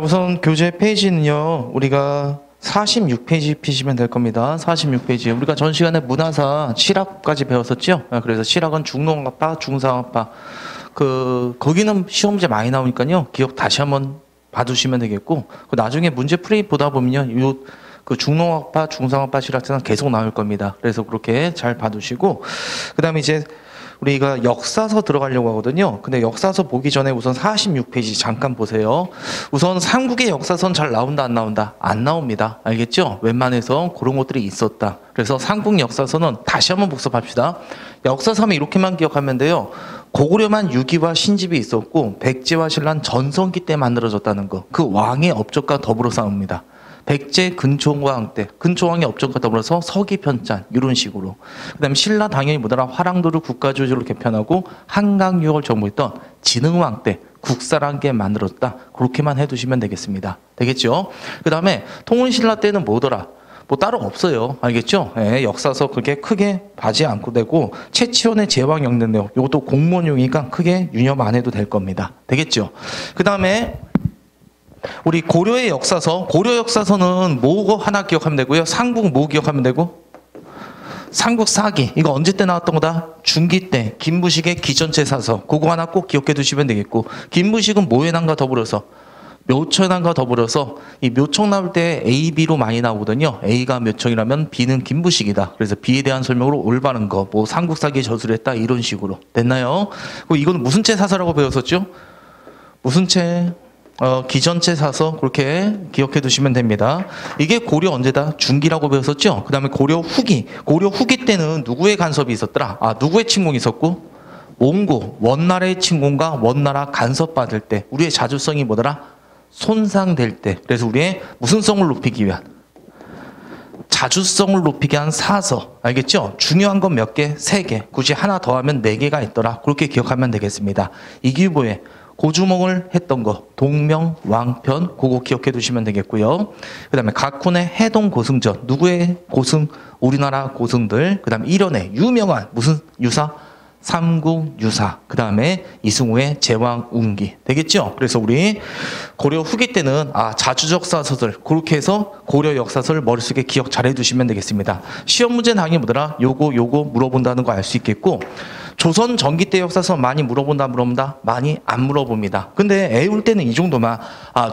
우선 교재 페이지는요, 우리가 46페이지 피시면 될 겁니다. 46페이지. 우리가 전 시간에 문화사 실학까지 배웠었죠? 그래서 실학은 중농학파, 중상학파. 거기는 시험 문제 많이 나오니까요, 기억 다시 한번 봐두시면 되겠고, 나중에 문제 풀이 보다 보면요, 중농학파, 중상학파 실학자는 계속 나올 겁니다. 그래서 그렇게 잘 봐두시고, 그 다음에 이제 우리가 역사서 들어가려고 하거든요. 근데 역사서 보기 전에 우선 46페이지 잠깐 보세요. 우선 삼국의 역사서는 잘 나온다, 안 나온다? 안 나옵니다. 알겠죠? 웬만해서 그런 것들이 있었다. 그래서 삼국 역사서는 다시 한번 복습합시다. 역사서 하면 이렇게만 기억하면 돼요. 고구려만 유기와 신집이 있었고 백제와 신라는 전성기 때 만들어졌다는 거. 그 왕의 업적과 더불어 싸웁니다. 백제 근초왕 때 근초왕의 업적과 더불어서 서기 편찬 이런 식으로. 그다음에 신라 당연히 뭐더라, 화랑도를 국가주지로 개편하고 한강 유역을 정복했던 진흥왕 때 국사란 게 만들었다. 그렇게만 해두시면 되겠습니다. 되겠죠? 그다음에 통일신라 때는 뭐더라? 뭐 따로 없어요. 알겠죠? 예, 역사서 그렇게 크게 봐지 않고 되고, 최치원의 제왕 영den내용 이것도 공무원용이니까 크게 유념 안 해도 될 겁니다. 되겠죠? 그다음에 우리 고려의 역사서, 고려 역사서는 뭐 하나 기억하면 되고요. 삼국 뭐 기억하면 되고, 삼국 사기 이거 언제 때 나왔던 거다? 중기 때 김부식의 기전체사서 그거 하나 꼭 기억해 두시면 되겠고, 김부식은 모해난과 더불어서 묘청난과 더불어서 이 묘청 나올 때 A, B로 많이 나오거든요. A가 묘청이라면 B는 김부식이다. 그래서 B에 대한 설명으로 올바른 거, 뭐 삼국사기에 저술했다 이런 식으로 됐나요? 이거는 무슨 체 사서라고 배웠었죠? 무슨 체? 기전체 사서 그렇게 기억해 두시면 됩니다. 이게 고려 언제다? 중기라고 배웠었죠? 그 다음에 고려 후기. 고려 후기 때는 누구의 간섭이 있었더라? 누구의 침공이 있었고? 몽고, 원나라의 침공과 원나라 간섭받을 때 우리의 자주성이 뭐더라? 손상될 때. 그래서 우리의 무슨 성을 높이기 위한? 자주성을 높이게 한 사서. 알겠죠? 중요한 건 몇 개? 3개. 굳이 하나 더하면 4개가 있더라. 그렇게 기억하면 되겠습니다. 이규보의 고주몽을 했던 거, 동명, 왕편, 그거 기억해 두시면 되겠고요. 그 다음에 각훈의 해동 고승전, 누구의 고승? 우리나라 고승들. 그 다음에 일연의 유명한 무슨 유사? 삼국 유사. 그 다음에 이승우의 제왕 운기. 되겠죠? 그래서 우리 고려 후기 때는 자주적 사서들 그렇게 해서 고려 역사서를 머릿속에 기억 잘 해두시면 되겠습니다. 시험 문제는 당연히 뭐더라? 요거 물어본다는 거 알 수 있겠고, 조선 전기 때 역사서 많이 물어본다? 많이 안 물어봅니다. 근데 애울 때는 이 정도만.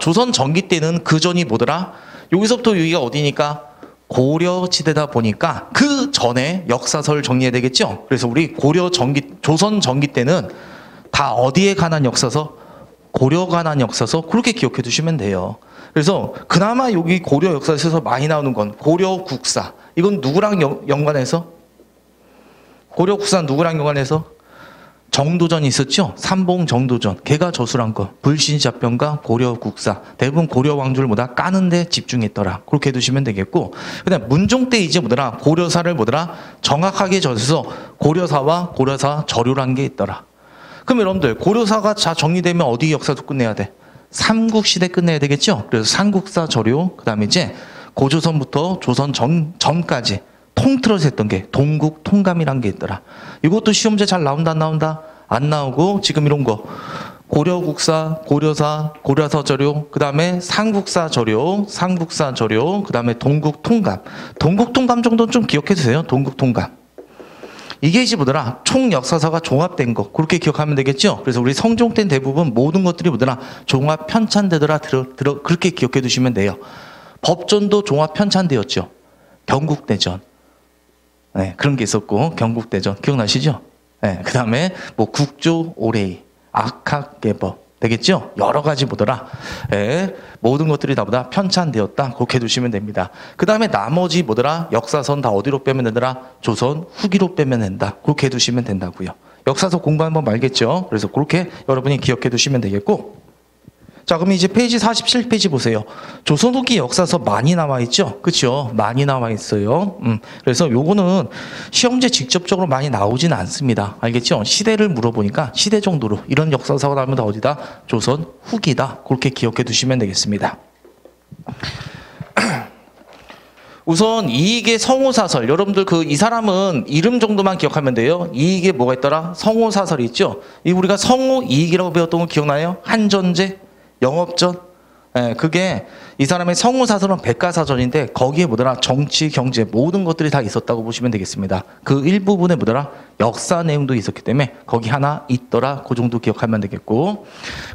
조선 전기 때는 그 전이 뭐더라? 여기서부터 여기가 어디니까? 고려시대다 보니까 그 전에 역사서를 정리해야 되겠죠? 그래서 우리 조선 전기 때는 다 어디에 관한 역사서? 고려 관한 역사서 그렇게 기억해 두시면 돼요. 그래서 그나마 여기 고려 역사에서 많이 나오는 건 고려 국사. 이건 누구랑 연관해서? 고려 국사는 누구랑 연관해서? 정도전이 있었죠? 삼봉 정도전. 걔가 저술한 거. 불신자병과 고려 국사. 대부분 고려 왕조를 뭐다? 까는데 집중했더라. 그렇게 해두시면 되겠고, 그 다음 문종 때 이제 뭐더라? 고려사를 뭐더라? 정확하게 져서 고려사와 고려사 저료란 게 있더라. 그럼 여러분들 고려사가 다 정리되면 어디 역사도 끝내야 돼? 삼국시대 끝내야 되겠죠? 그래서 삼국사 저료, 그 다음에 이제 고조선부터 조선 전까지 통틀어서 했던 게 동국 통감이란 게 있더라. 이것도 시험 문제 잘 나온다, 안 나온다? 안 나오고, 지금 이런 거 고려국사, 고려사, 고려사 저료, 그 다음에 삼국사 저료, 그 다음에 동국 통감. 동국 통감 정도는 좀 기억해 두세요. 동국 통감. 이게 이제 뭐더라? 총 역사서가 종합된 거. 그렇게 기억하면 되겠죠? 그래서 우리 성종 때 대부분 모든 것들이 뭐더라? 종합 편찬되더라. 그렇게 기억해 두시면 돼요. 법전도 종합 편찬되었죠. 경국대전. 네, 그런 게 있었고, 경국대전 기억나시죠? 네, 그 다음에 뭐 국조 오레이, 악학개법 되겠죠? 여러 가지 뭐더라? 네, 모든 것들이 다보다 편찬되었다. 그렇게 두시면 됩니다. 그 다음에 나머지 뭐더라? 역사선 다 어디로 빼면 되더라? 조선 후기로 빼면 된다. 그렇게 두시면 된다고요. 역사서 공부하는 법 알겠죠? 그래서 그렇게 여러분이 기억해 두시면 되겠고, 자, 그럼 이제 페이지 47페이지 보세요. 조선 후기 역사서 많이 나와 있죠? 그렇죠? 많이 나와 있어요. 그래서 요거는 시험제 직접적으로 많이 나오진 않습니다. 알겠죠? 시대를 물어보니까 시대 정도로 이런 역사서가 나오면 다 어디다? 조선 후기다. 그렇게 기억해 두시면 되겠습니다. 우선 이익의 성호사설. 여러분들 이 사람은 이름 정도만 기억하면 돼요. 이익에 뭐가 있더라? 성호사설이 있죠? 이 우리가 성호 이익이라고 배웠던 거 기억나요? 한전제, 영업전, 예, 그게 이 사람의 성우사설은 백과사전인데 거기에 뭐더라 정치, 경제 모든 것들이 다 있었다고 보시면 되겠습니다. 그 일부분에 뭐더라 역사 내용도 있었기 때문에 거기 하나 있더라. 그 정도 기억하면 되겠고,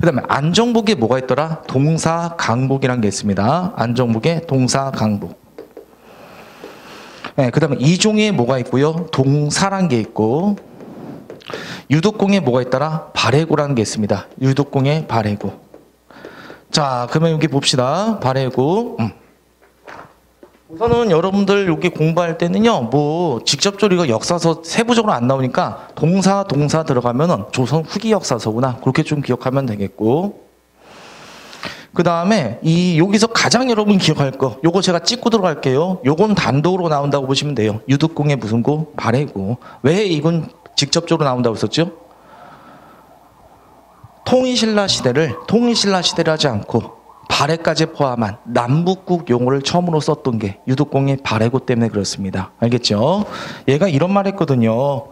그다음에 안정복에 뭐가 있더라? 동사강복이라는 게 있습니다. 안정복에 동사강복. 네, 그다음에 이종에 뭐가 있고요? 동사란 게 있고, 유독공에 뭐가 있더라? 발해고라는 게 있습니다. 유독공에 발해고. 자, 그러면 여기 봅시다. 발해고. 우선은 여러분들 여기 공부할 때는요, 뭐 직접적으로 이거 역사서 세부적으로 안 나오니까 동사 들어가면은 조선 후기 역사서구나, 그렇게 좀 기억하면 되겠고, 그 다음에 이 여기서 가장 여러분 기억할 거, 요거 제가 찍고 들어갈게요. 요건 단독으로 나온다고 보시면 돼요. 유독공의 무슨 고? 발해고. 왜 이건 직접적으로 나온다고 했었죠? 통일신라 시대를 하지 않고 발해까지 포함한 남북국 용어를 처음으로 썼던 게 유독공의 발해고 때문에 그렇습니다. 알겠죠? 얘가 이런 말 했거든요.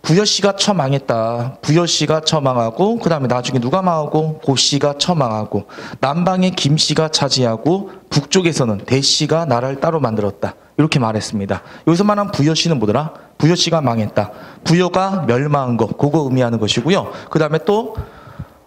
부여씨가 처망했다. 부여씨가 처망하고, 그 다음에 나중에 누가 망하고? 고씨가 처망하고, 남방에 김씨가 차지하고, 북쪽에서는 대씨가 나라를 따로 만들었다. 이렇게 말했습니다. 여기서 말한 부여씨는 뭐더라? 부여씨가 망했다. 부여가 멸망한 거, 그거 의미하는 것이고요. 그 다음에 또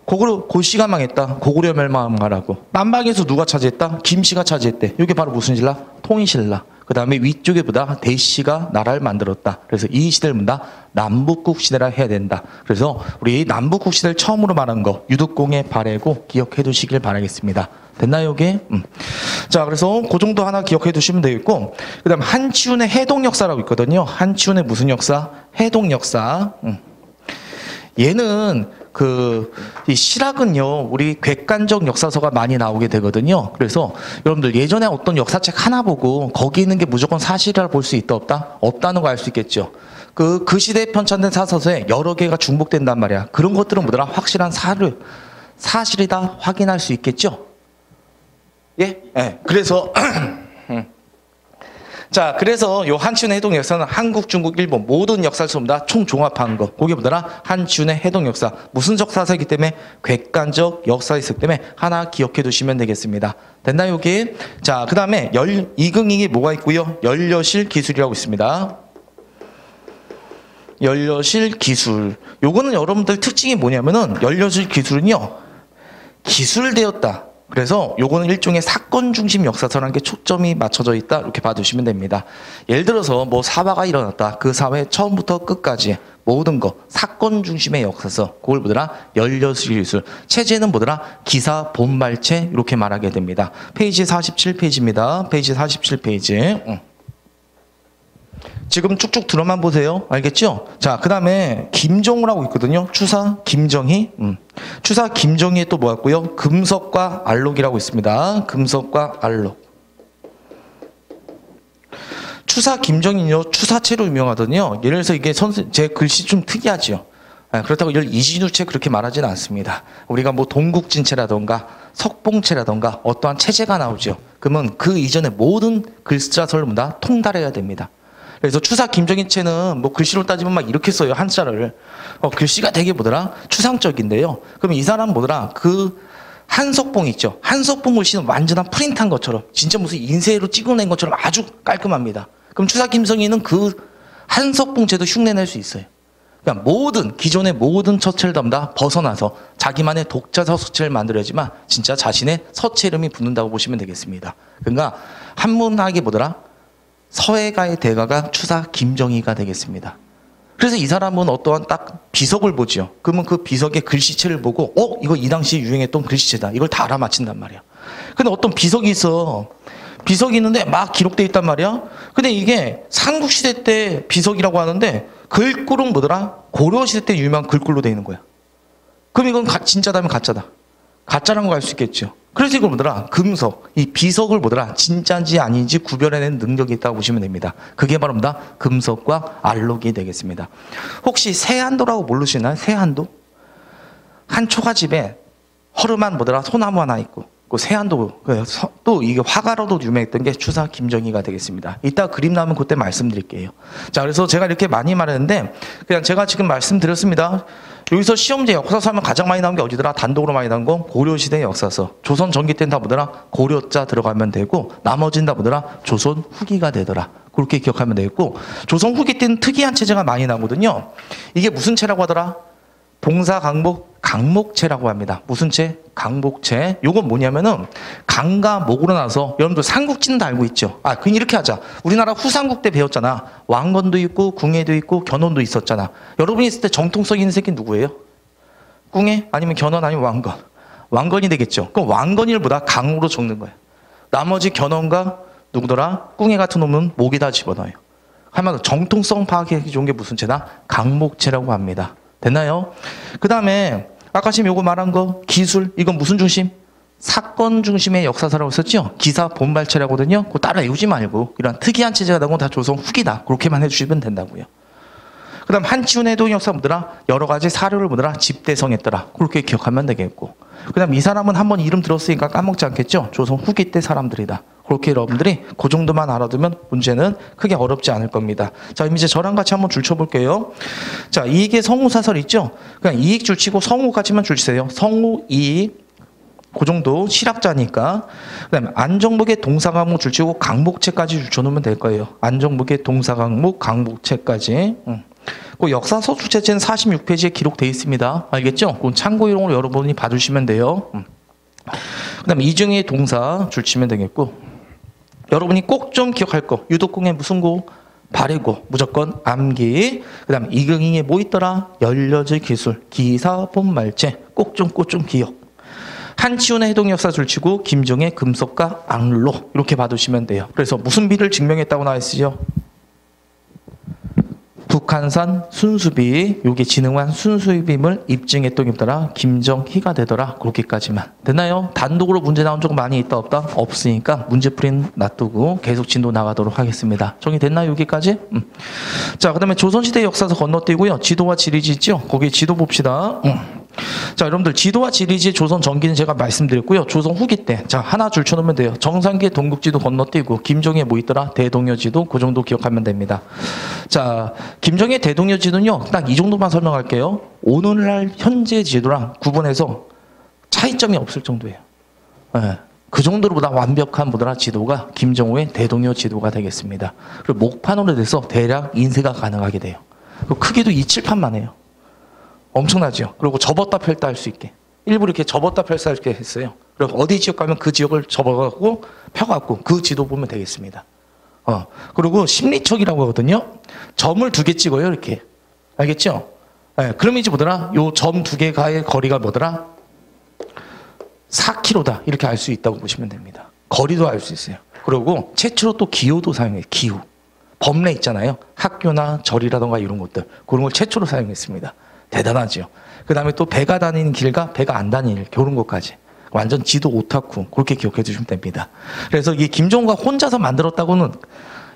고씨가 망했다. 고구려 멸망하라고. 남방에서 누가 차지했다? 김씨가 차지했대. 이게 바로 무슨 신라? 통일신라. 그 다음에 위쪽에 보다 대씨가 나라를 만들었다. 그래서 이 시대를 문다 남북국 시대라 해야 된다. 그래서 우리 남북국 시대를 처음으로 말한 거 유독공의 발해고 기억해 두시길 바라겠습니다. 됐나요, 이게? 자, 그래서 그 정도 하나 기억해 두시면 되겠고, 그 다음 한치운의 해동 역사라고 있거든요. 한치운의 무슨 역사? 해동 역사. 얘는 이 실학은요, 우리 객관적 역사서가 많이 나오게 되거든요. 그래서 여러분들 예전에 어떤 역사책 하나 보고 거기 있는 게 무조건 사실이라 볼 수 있다, 없다? 없다는 거 알 수 있겠죠. 그 시대에 편찬된 사서에 여러 개가 중복된단 말이야. 그런 것들은 뭐더라? 확실한 사실이다 확인할 수 있겠죠. 예? 예. 그래서 자, 그래서 요 한치운의 해동 역사는 한국, 중국, 일본 모든 역사를 전부 다 총종합한 거. 그게 뭐더라? 한치운의 해동 역사. 무슨 역사이기 때문에? 객관적 역사이기 때문에 하나 기억해 두시면 되겠습니다. 됐나요, 여기? 자, 그 다음에 이긍이게 뭐가 있고요? 연려실 기술이라고 있습니다. 연려실 기술. 요거는 여러분들 특징이 뭐냐면은, 연려실 기술은요, 기술되었다. 그래서 요거는 일종의 사건 중심 역사서라는 게 초점이 맞춰져 있다, 이렇게 봐두시면 됩니다. 예를 들어서 뭐 사화가 일어났다. 그 사회 처음부터 끝까지 모든 거 사건 중심의 역사서. 그걸 뭐더라? 연려실 기술. 체제는 뭐더라? 기사 본말체, 이렇게 말하게 됩니다. 페이지 47페이지입니다. 페이지 47페이지. 지금 쭉쭉 들어만 보세요. 알겠죠? 자, 그 다음에 김정우라고 있거든요. 추사 김정희. 추사 김정희에 또 뭐였고요? 금석과 알록이라고 있습니다. 금석과 알록. 추사 김정희는요, 추사체로 유명하거든요. 예를 들어서 이게 제 글씨 좀 특이하죠. 그렇다고 이걸 이진우체 그렇게 말하지는 않습니다. 우리가 뭐 동국진체라던가 석봉체라던가 어떠한 체제가 나오죠. 그러면 그 이전의 모든 글자설을 다 통달해야 됩니다. 그래서 추사 김정희체는 뭐 글씨로 따지면 막 이렇게 써요, 한자를. 글씨가 되게 뭐더라? 추상적인데요. 그럼 이 사람 뭐더라? 그 한석봉 있죠. 한석봉 글씨는 완전한 프린트한 것처럼, 진짜 무슨 인쇄로 찍어낸 것처럼 아주 깔끔합니다. 그럼 추사 김정희는 그 한석봉체도 흉내낼 수 있어요. 그러니까 기존의 모든 서체를 다 벗어나서 자기만의 독자적 서체를 만들어야지만 진짜 자신의 서체 이름이 붙는다고 보시면 되겠습니다. 그러니까 한문학이 뭐더라? 서예가의 대가가 추사 김정희가 되겠습니다. 그래서 이 사람은 어떠한 딱 비석을 보죠. 그러면 그 비석의 글씨체를 보고 이거 이 당시에 유행했던 글씨체다. 이걸 다 알아맞힌단 말이야. 근데 어떤 비석이 있어. 비석이 있는데 막 기록돼 있단 말이야. 근데 이게 삼국시대 때 비석이라고 하는데 글꼴은 뭐더라? 고려시대 때 유명한 글꼴로 돼 있는 거야. 그럼 이건 진짜다면 가짜다. 가짜라는 거 알 수 있겠죠. 그래서 이걸 뭐더라? 금석. 이 비석을 뭐더라? 진짜인지 아닌지 구별해내는 능력이 있다고 보시면 됩니다. 그게 바로 뭐다? 금석과 알록이 되겠습니다. 혹시 세한도라고 모르시나요? 세한도? 한 초가집에 허름한 뭐더라? 소나무 하나 있고, 그 세한도, 또 이게 화가로도 유명했던 게 추사 김정희가 되겠습니다. 이따 그림 나오면 그때 말씀드릴게요. 자, 그래서 제가 이렇게 많이 말했는데, 그냥 제가 지금 말씀드렸습니다. 여기서 시험제 역사서 하면 가장 많이 나온 게 어디더라? 단독으로 많이 나온 건 고려시대 역사서. 조선 전기 때는 다 뭐더라? 고려자 들어가면 되고 나머지는 다 뭐더라? 조선 후기가 되더라. 그렇게 기억하면 되겠고, 조선 후기 때는 특이한 체제가 많이 나오거든요. 이게 무슨 체라고 하더라? 봉사강목 강목체라고 합니다. 무슨 체? 강목체. 요건 뭐냐면은 강과 목으로 나서, 여러분들 삼국지는 다 알고 있죠? 그냥 이렇게 하자. 우리나라 후삼국 때 배웠잖아. 왕건도 있고 궁예도 있고 견훤도 있었잖아. 여러분이 있을 때 정통성 있는 새끼 누구예요? 궁예? 아니면 견훤? 아니면 왕건? 왕건이 되겠죠. 그럼 왕건이를 보다 강으로 적는 거예요. 나머지 견훤과 누구더라? 궁예 같은 놈은 목에다 집어넣어요. 하면 정통성 파악하기 좋은 게 무슨 체다? 강목체라고 합니다. 됐나요? 그 다음에 아까 지금 요거 말한 거 기술, 이건 무슨 중심? 사건 중심의 역사사라고 썼죠? 기사 본발체라거든요. 그거 따라 외우지 말고 이런 특이한 체제가 나온 건 다 조선 후기다. 그렇게만 해주시면 된다고요. 그 다음 한치훈의 해동 역사 뭐더라? 여러 가지 사료를 뭐더라? 집대성했더라. 그렇게 기억하면 되겠고, 그 다음 이 사람은 한번 이름 들었으니까 까먹지 않겠죠? 조선 후기 때 사람들이다. 그렇게 여러분들이 그 정도만 알아두면 문제는 크게 어렵지 않을 겁니다. 자, 이제 저랑 같이 한번 줄 쳐볼게요. 자, 이익의 성우사설 있죠? 그냥 이익 줄 치고 성우까지만 줄 치세요. 성우, 이익, 그 정도 실학자니까. 그 다음에 안정목의 동사강목 줄 치고 강목체까지 줄 쳐놓으면 될 거예요. 안정목의 동사강목, 강목체까지. 그 역사서 주체체는 46페이지에 기록되어 있습니다. 알겠죠? 그건 참고용으로 여러분이 봐주시면 돼요. 그 다음에 이중의 동사 줄 치면 되겠고, 여러분이 꼭 좀 기억할 거, 유독공의 무슨 고? 발해고, 무조건 암기. 그 다음에 이경잉에 뭐 있더라? 연려질 기술, 기사 본말체. 꼭 좀 기억. 한치훈의 해동 역사 줄 치고 김종의 금속과 앙로, 이렇게 봐두시면 돼요. 그래서 무슨 비를 증명했다고 나와 있으죠? 북한산 순수비, 요게 진흥한 순수비임을 입증했던 게 있더라? 김정희가 되더라. 그렇게까지만. 됐나요? 단독으로 문제 나온 적 많이 있다 없다? 없으니까 문제풀이는 놔두고 계속 진도 나가도록 하겠습니다. 정리됐나요? 여기까지? 자, 그 다음에 조선시대 역사서 건너뛰고요. 지도와 지리지 있죠? 거기 지도 봅시다. 자, 여러분들 지도와 지리지 조선 전기는 제가 말씀드렸고요. 조선 후기 때, 자, 하나 줄 쳐놓으면 돼요. 정상기의 동국지도 건너뛰고 김정희의 뭐 있더라? 대동여지도. 그 정도 기억하면 됩니다. 자, 김정희의 대동여지도는요, 딱 이 정도만 설명할게요. 오늘날 현재 지도랑 구분해서 차이점이 없을 정도예요. 네. 그 정도로보다 완벽한 뭐더라? 지도가 김정호의 대동여 지도가 되겠습니다. 그리고 목판으로 돼서 대략 인쇄가 가능하게 돼요. 크기도 이 칠판만 해요. 엄청나죠? 그리고 접었다 펼다 할 수 있게. 일부러 이렇게 접었다 펼다 이렇게 했어요. 그리고 어디 지역 가면 그 지역을 접어갖고 펴갖고 그 지도 보면 되겠습니다. 그리고 심리척이라고 하거든요. 점을 2개 찍어요, 이렇게. 알겠죠? 네, 그러면 이제 뭐더라? 요 점 2개가의 거리가 뭐더라? 4km다. 이렇게 알 수 있다고 보시면 됩니다. 거리도 알 수 있어요. 그리고 최초로 또 기호도 사용해요. 기호. 법례 있잖아요. 학교나 절이라던가 이런 것들. 그런 걸 최초로 사용했습니다. 대단하죠. 그 다음에 또 배가 다니는 길과 배가 안 다니는 길, 그런 것까지. 완전 지도 오타쿠. 그렇게 기억해 주시면 됩니다. 그래서 이게 김정우가 혼자서 만들었다고는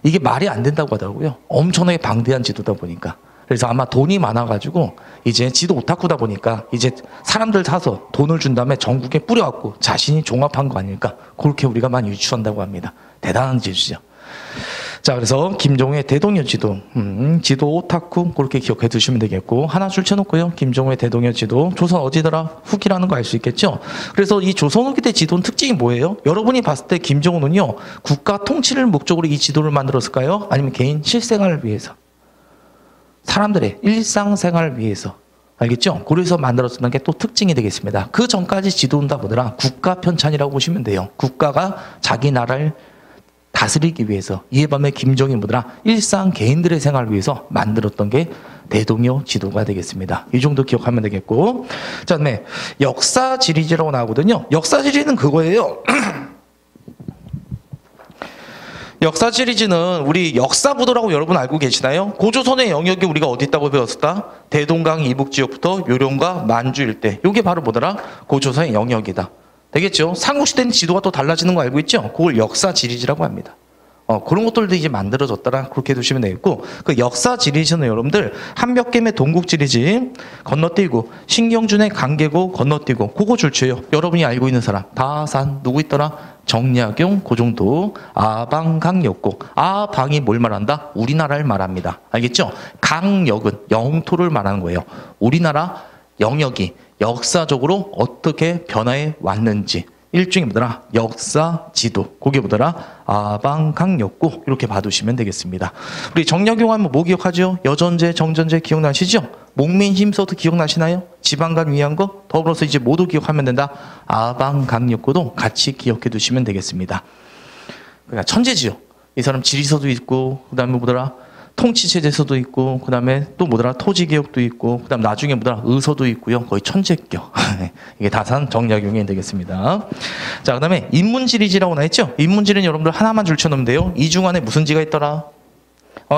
이게 말이 안 된다고 하더라고요. 엄청나게 방대한 지도다 보니까. 그래서 아마 돈이 많아가지고 이제 지도 오타쿠다 보니까 이제 사람들 사서 돈을 준 다음에 전국에 뿌려갖고 자신이 종합한 거 아닐까. 그렇게 우리가 많이 유추한다고 합니다. 대단한 지도죠. 자, 그래서 김종우의 대동여 지도, 지도 오타쿠 그렇게 기억해 두시면 되겠고, 하나 줄 쳐놓고요. 김종우의 대동여 지도, 조선 어디더라? 후기라는 거 알 수 있겠죠? 그래서 이 조선 후기 때 지도는 특징이 뭐예요? 여러분이 봤을 때 김종우는요, 국가 통치를 목적으로 이 지도를 만들었을까요? 아니면 개인 실생활을 위해서? 사람들의 일상생활을 위해서. 알겠죠? 그래서 만들었던 게 또 특징이 되겠습니다. 그 전까지 지도는 다 뭐더라? 국가 편찬이라고 보시면 돼요. 국가가 자기 나라를 다스리기 위해서, 이에 반해 김정희 뭐더라? 일상 개인들의 생활을 위해서 만들었던 게 대동여 지도가 되겠습니다. 이 정도 기억하면 되겠고, 자, 네, 역사 지리지라고 나오거든요. 역사 지리는 그거예요. 역사 지리지는 우리 역사부도라고 여러분 알고 계시나요? 고조선의 영역이 우리가 어디 있다고 배웠었다? 대동강 이북 지역부터 요령과 만주 일대. 이게 바로 뭐더라? 고조선의 영역이다. 되겠죠? 삼국시대는 지도가 또 달라지는 거 알고 있죠? 그걸 역사 지리지라고 합니다. 그런 것들도 이제 만들어졌더라. 그렇게 두시면 되겠고, 그 역사 지리지는 여러분들 한벽겜의 동국 지리지 건너뛰고, 신경준의 강계고 건너뛰고, 그거 줄쳐요. 여러분이 알고 있는 사람 다산 누구 있더라? 정약용 그 정도. 아방 강역고. 아방이 뭘 말한다? 우리나라를 말합니다. 알겠죠? 강역은 영토를 말하는 거예요. 우리나라 영역이 역사적으로 어떻게 변화해 왔는지 일종의 뭐더라? 역사 지도. 그게 뭐더라? 아방강역고 이렇게 봐두시면 되겠습니다. 우리 정약용 하면 뭐 기억하죠? 여전제, 정전제 기억나시죠? 목민힘서도 기억나시나요? 지방간 위한 거 더불어서 이제 모두 기억하면 된다. 아방강역고도 같이 기억해 두시면 되겠습니다. 그러니까 천재지요. 이 사람 지리서도 있고 그다음에 뭐더라? 통치체제서도 있고 그다음에 또 뭐더라? 토지개혁도 있고 그다음 나중에 뭐더라? 의서도 있고요. 거의 천재격. 이게 다산 정약용이 되겠습니다. 자, 그다음에 인문지리지라고 나왔죠? 인문지리는 여러분들 하나만 줄쳐놓으면 돼요. 이 중 안에 무슨 지가 있더라?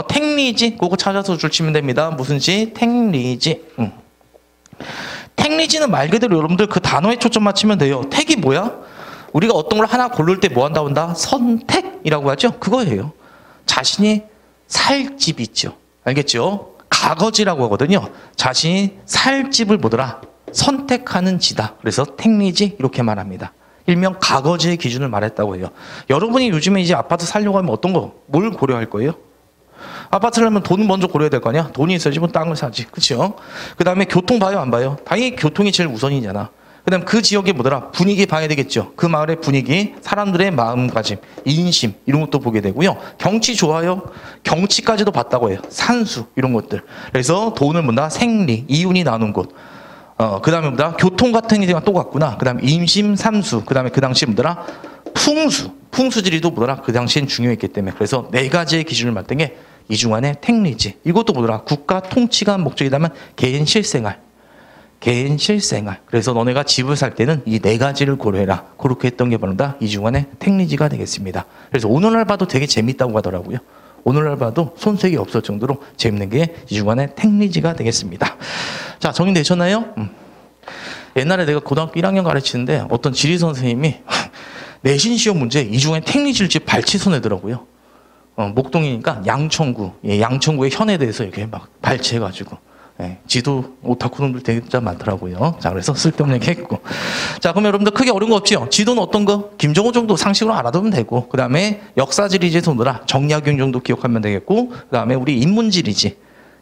택리지. 그거 찾아서 줄치면 됩니다. 무슨 지? 택리지. 택리지는 말 그대로 여러분들 그 단어에 초점 맞추면 돼요. 택이 뭐야? 우리가 어떤 걸 하나 고를 때 뭐 한다고 한다? 선택이라고 하죠? 그거예요. 자신이 살 집이 있죠. 알겠죠? 가거지라고 하거든요. 자신이 살 집을 뭐더라? 선택하는 지다. 그래서 택리지 이렇게 말합니다. 일명 가거지의 기준을 말했다고 해요. 여러분이 요즘에 이제 아파트 살려고 하면 어떤 거, 뭘 고려할 거예요? 아파트를 하면 돈 먼저 고려해야 될 거 아니야? 돈이 있어야지 뭐 땅을 사지. 그렇죠? 그 다음에 교통 봐요, 안 봐요? 당연히 교통이 제일 우선이잖아. 그 다음 그 지역에 뭐더라? 분위기 봐야 되겠죠. 그 마을의 분위기, 사람들의 마음가짐, 인심 이런 것도 보게 되고요. 경치 좋아요? 경치까지도 봤다고 해요. 산수 이런 것들. 그래서 돈을 뭐다? 생리, 이윤이 나눈 곳. 그 다음에 뭐다? 교통 같은 게 또 같구나. 그 다음에 임심, 삼수. 그 다음에 그 당시 뭐더라? 풍수. 풍수지리도 뭐더라? 그 당시엔 중요했기 때문에. 그래서 네 가지의 기준을 맞던 게 이 중 안에 택리지. 이것도 뭐더라? 국가 통치가 목적이라면 개인 실생활. 개인 실생활. 그래서 너네가 집을 살 때는 이 네 가지를 고려해라. 그렇게 했던 게 바로 이 중 안에 택리지가 되겠습니다. 그래서 오늘날 봐도 되게 재밌다고 하더라고요. 오늘날 봐도 손색이 없을 정도로 재밌는 게 이 중 안에 택리지가 되겠습니다. 자, 정리되셨나요? 옛날에 내가 고등학교 1학년 가르치는데 어떤 지리 선생님이 내신 시험 문제 이 중에 택리지를 발치서 내더라고요. 목동이니까 양천구, 양천구의 현에 대해서 이렇게 막 발췌해가지고. 지도 오타쿠놈들 되게 많더라고요. 자, 그래서 쓸데없는 얘기 했고. 자, 그럼 여러분들 크게 어려운 거 없죠? 지도는 어떤 거? 김정호 정도 상식으로 알아두면 되고, 그 다음에 역사지리지에서 뭐더라? 정약용 정도 기억하면 되겠고, 그 다음에 우리 인문지리지.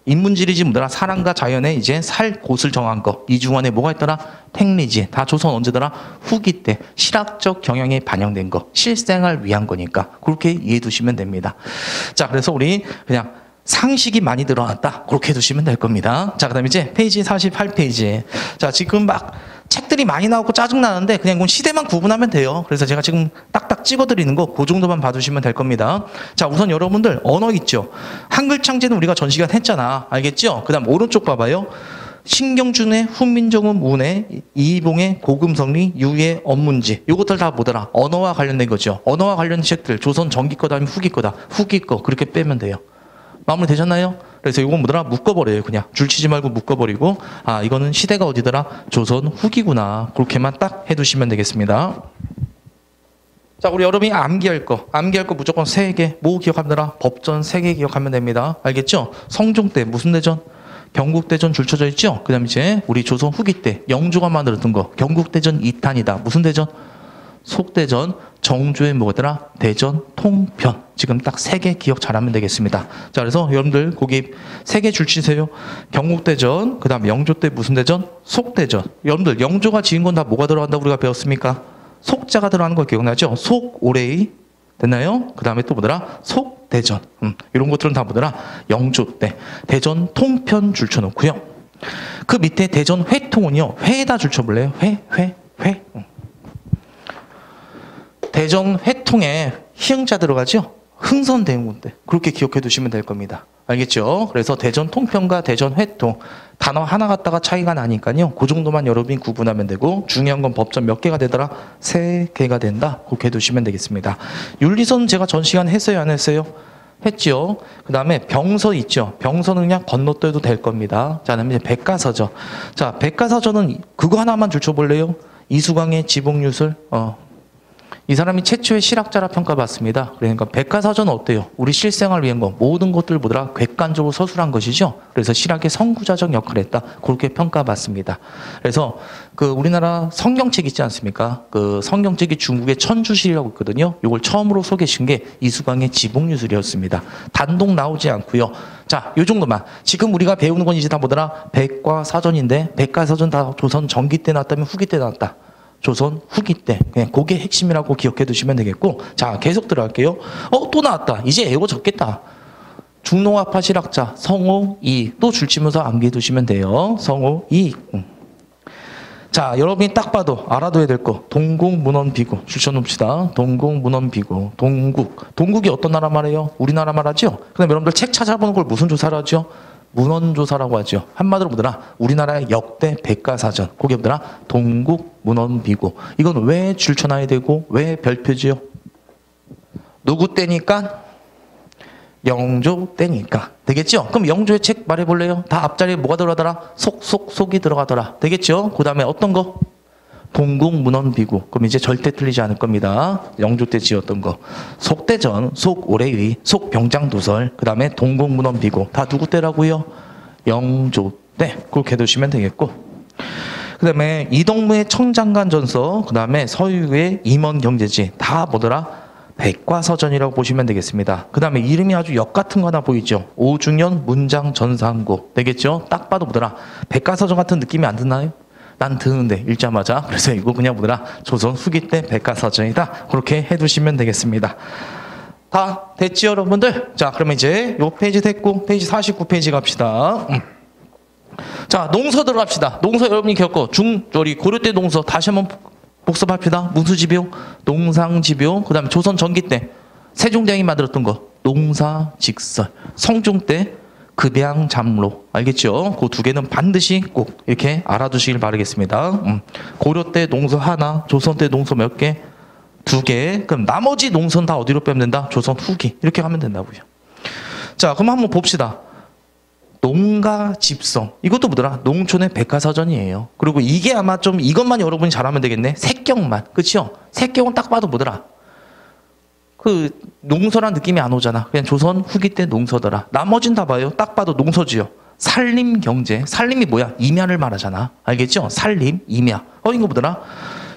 인문지리지 뭐더라? 사람과 자연의 이제 살 곳을 정한 거. 이 중 안에 뭐가 있더라? 택리지. 다 조선 언제더라? 후기 때 실학적 경향이 반영된 거. 실생활 위한 거니까. 그렇게 이해해 두시면 됩니다. 자, 그래서 우리 그냥 상식이 많이 늘어났다. 그렇게 해두시면 될 겁니다. 자, 그 다음에 이제 페이지 48페이지. 자, 지금 막 책들이 많이 나오고 짜증나는데 그냥 그건 시대만 구분하면 돼요. 그래서 제가 지금 딱딱 찍어드리는 거 그 정도만 봐두시면 될 겁니다. 자, 우선 여러분들 언어 있죠. 한글 창제는 우리가 전 시간 했잖아. 알겠죠? 그 다음 오른쪽 봐봐요. 신경준의 훈민정음 문의, 이봉의 고금성리, 유의 업문지. 요것들 다 뭐더라? 언어와 관련된 거죠. 언어와 관련된 책들. 조선 전기 거다 아니면 후기 거다. 후기 거. 그렇게 빼면 돼요. 마무리 되셨나요? 그래서 이건 뭐더라? 묶어버려요. 그냥 줄치지 말고 묶어버리고, 아, 이거는 시대가 어디더라? 조선 후기구나. 그렇게만 딱 해두시면 되겠습니다. 자, 우리 여러분이 암기할 거 무조건 3개. 뭐 기억하더라? 법전 3개 기억하면 됩니다. 알겠죠? 성종 때 무슨 대전? 경국대전 줄쳐져 있죠? 그 다음에 이제 우리 조선 후기 때 영조가 만들었던 거 경국대전 2탄이다. 무슨 대전? 속대전, 정조의 뭐더라? 대전, 통편. 지금 딱 3개 기억 잘하면 되겠습니다. 자, 그래서 여러분들 거기 3개 줄치세요. 경국대전, 그 다음 영조 때 무슨 대전? 속대전. 여러분들 영조가 지은 건 다 뭐가 들어간다고 우리가 배웠습니까? 속자가 들어가는 거 기억나죠? 속, 오레이. 됐나요? 그 다음에 또 뭐더라? 속대전. 이런 것들은 다 뭐더라? 영조 때. 대전, 통편 줄쳐놓고요. 그 밑에 대전 회통은요. 회에다 줄쳐볼래요? 회. 대전 회통에 희응자 들어가죠? 흥선대원 때. 그렇게 기억해 두시면 될 겁니다. 알겠죠? 그래서 대전 통편과 대전 회통. 단어 하나 갖다가 차이가 나니까요. 그 정도만 여러분이 구분하면 되고, 중요한 건 법전 몇 개가 되더라? 3개가 된다. 그렇게 해두시면 되겠습니다. 윤리선 제가 전 시간 했어요? 안 했어요? 했죠. 그 다음에 병서 있죠. 병서는 그냥 건너뛰어도 될 겁니다. 자, 그다음에 이제 백가서저. 자, 백가서저는 그거 하나만 줄쳐볼래요? 이수광의 지복유술. 이 사람이 최초의 실학자라 평가받습니다. 그러니까 백과사전 어때요? 우리 실생활을 위한 거 모든 것들 보더라 객관적으로 서술한 것이죠. 그래서 실학의 선구자적 역할을 했다. 그렇게 평가받습니다. 그래서 그 우리나라 성경책 있지 않습니까? 그 성경책이 중국의 천주실이라고 있거든요. 이걸 처음으로 소개시킨 게 이수광의 지복유술이었습니다. 단독 나오지 않고요. 자, 요 정도만. 지금 우리가 배우는 건 이제 다 뭐더라? 백과사전인데 백과사전 다 조선 전기 때 나왔다면 후기 때 나왔다. 조선 후기 때. 그냥 그게 핵심이라고 기억해 두시면 되겠고. 자, 계속 들어갈게요. 또 나왔다. 이제 외워졌겠다. 중농아파 실학자 성호 이. 또 줄치면서 암기해 두시면 돼요. 성호 이. 자, 여러분이 딱 봐도 알아둬야 될 거. 동국문헌비고. 줄쳐놓읍시다. 동국문헌비고. 동국이 어떤 나라 말이에요? 우리나라 말하죠? 그다음에 여러분들 책 찾아보는 걸 무슨 조사를 하죠? 문헌조사라고 하죠. 한마디로 뭐더라? 우리나라의 역대 백과사전. 그게 뭐더라? 동국문헌비고. 이건 왜 줄쳐놔야 되고 왜 별표지요? 누구 때니까? 영조 때니까. 되겠죠? 그럼 영조의 책 말해볼래요? 다 앞자리에 뭐가 들어가더라? 속이 들어가더라. 되겠죠? 그 다음에 어떤 거? 동국문헌비고. 그럼 이제 절대 틀리지 않을 겁니다. 영조 때 지었던 거. 속대전, 속오래위, 속병장도설, 그 다음에 동국문헌비고. 다 누구 때라고요? 영조 때. 그렇게 해두시면 되겠고. 그 다음에 이동무의 청장관전서, 그 다음에 서유의 임원경제지. 다 뭐더라? 백과서전이라고 보시면 되겠습니다. 그 다음에 이름이 아주 역 같은 거 하나 보이죠? 오중현 문장전상고. 되겠죠? 딱 봐도 뭐더라? 백과서전 같은 느낌이 안 드나요? 난 드는데 읽자마자. 그래서 이거 그냥 뭐더라? 조선 후기 때 백과사전이다. 그렇게 해두시면 되겠습니다. 다 됐지 여러분들? 자, 그러면 이제 요 페이지 됐고 페이지 49페이지 갑시다. 자, 농서 들어갑시다. 농서 여러분이 겪고 우리 고려 때 농서 다시 한번 복습합시다. 문수지표, 농상지표, 그 다음에 조선 전기 때 세종대왕이 만들었던 거 농사직설, 성종 때 급양잡로. 알겠죠? 그 두 개는 반드시 꼭 이렇게 알아두시길 바라겠습니다. 고려 때 농서 하나, 조선 때 농서 몇 개? 2개. 그럼 나머지 농서는 다 어디로 빼면 된다? 조선 후기. 이렇게 하면 된다고요. 자, 그럼 한번 봅시다. 농가집성. 이것도 뭐더라? 농촌의 백과사전이에요. 그리고 이게 아마 좀 이것만 여러분이 잘하면 되겠네. 색경만. 그렇죠? 색경은 딱 봐도 뭐더라? 그 농서란 느낌이 안 오잖아. 그냥 조선 후기 때 농서더라. 나머진 다 봐요. 딱 봐도 농서지요. 산림 경제. 산림이 뭐야? 임야를 말하잖아. 알겠죠? 산림, 임야. 이거 뭐더라?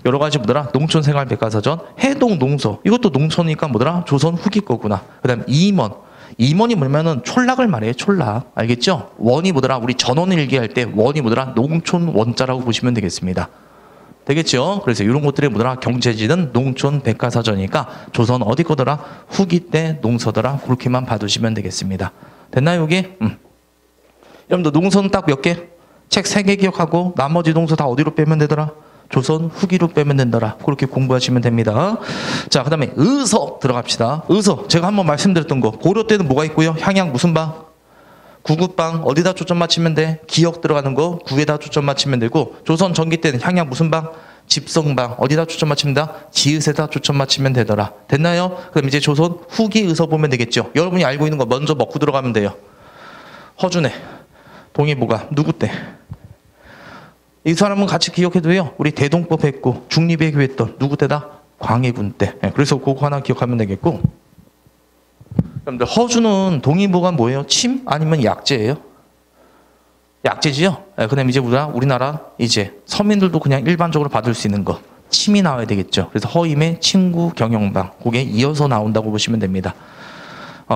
여러 가지 뭐더라? 농촌 생활 백과사전. 해동 농서. 이것도 농서니까 뭐더라? 조선 후기 거구나. 그다음 임원. 임원이 뭐냐면은 촌락을 말해요. 촌락. 알겠죠? 원이 뭐더라? 우리 전원 일기할 때 원이 뭐더라? 농촌 원자라고 보시면 되겠습니다. 되겠죠? 그래서 이런 것들이 뭐더라? 경제지는 농촌 백과사전이니까 조선 어디 거더라? 후기 때 농서더라. 그렇게만 봐두시면 되겠습니다. 됐나요, 여기? 여러분들 농서는 딱 몇 개? 책 3개 기억하고 나머지 농서 다 어디로 빼면 되더라? 조선 후기로 빼면 된다라. 그렇게 공부하시면 됩니다. 자, 그 다음에 의서 들어갑시다. 의서. 제가 한번 말씀드렸던 거. 고려 때는 뭐가 있고요? 향양 무슨 방? 구구방. 어디다 초점 맞추면 돼? 기역 들어가는 거. 구에다 초점 맞추면 되고. 조선 전기 때는 향양 무슨 방? 집성방. 어디다 초점 맞추면 돼? 지읒에다 초점 맞추면 되더라. 됐나요? 그럼 이제 조선 후기 의서 보면 되겠죠. 여러분이 알고 있는 거 먼저 먹고 들어가면 돼요. 허준의 동의보감. 누구 때? 이 사람은 같이 기억해도요. 우리 대동법 했고 중립외교 했던 누구 때다? 광해군 때. 그래서 그거 하나 기억하면 되겠고. 여러분들 허준은 동의보감 뭐예요? 침 아니면 약재예요? 약재지요? 그다음 이제 우리나라 이제 서민들도 그냥 일반적으로 받을 수 있는 거 침이 나와야 되겠죠. 그래서 허임의 친구 경영방 그게 이어서 나온다고 보시면 됩니다.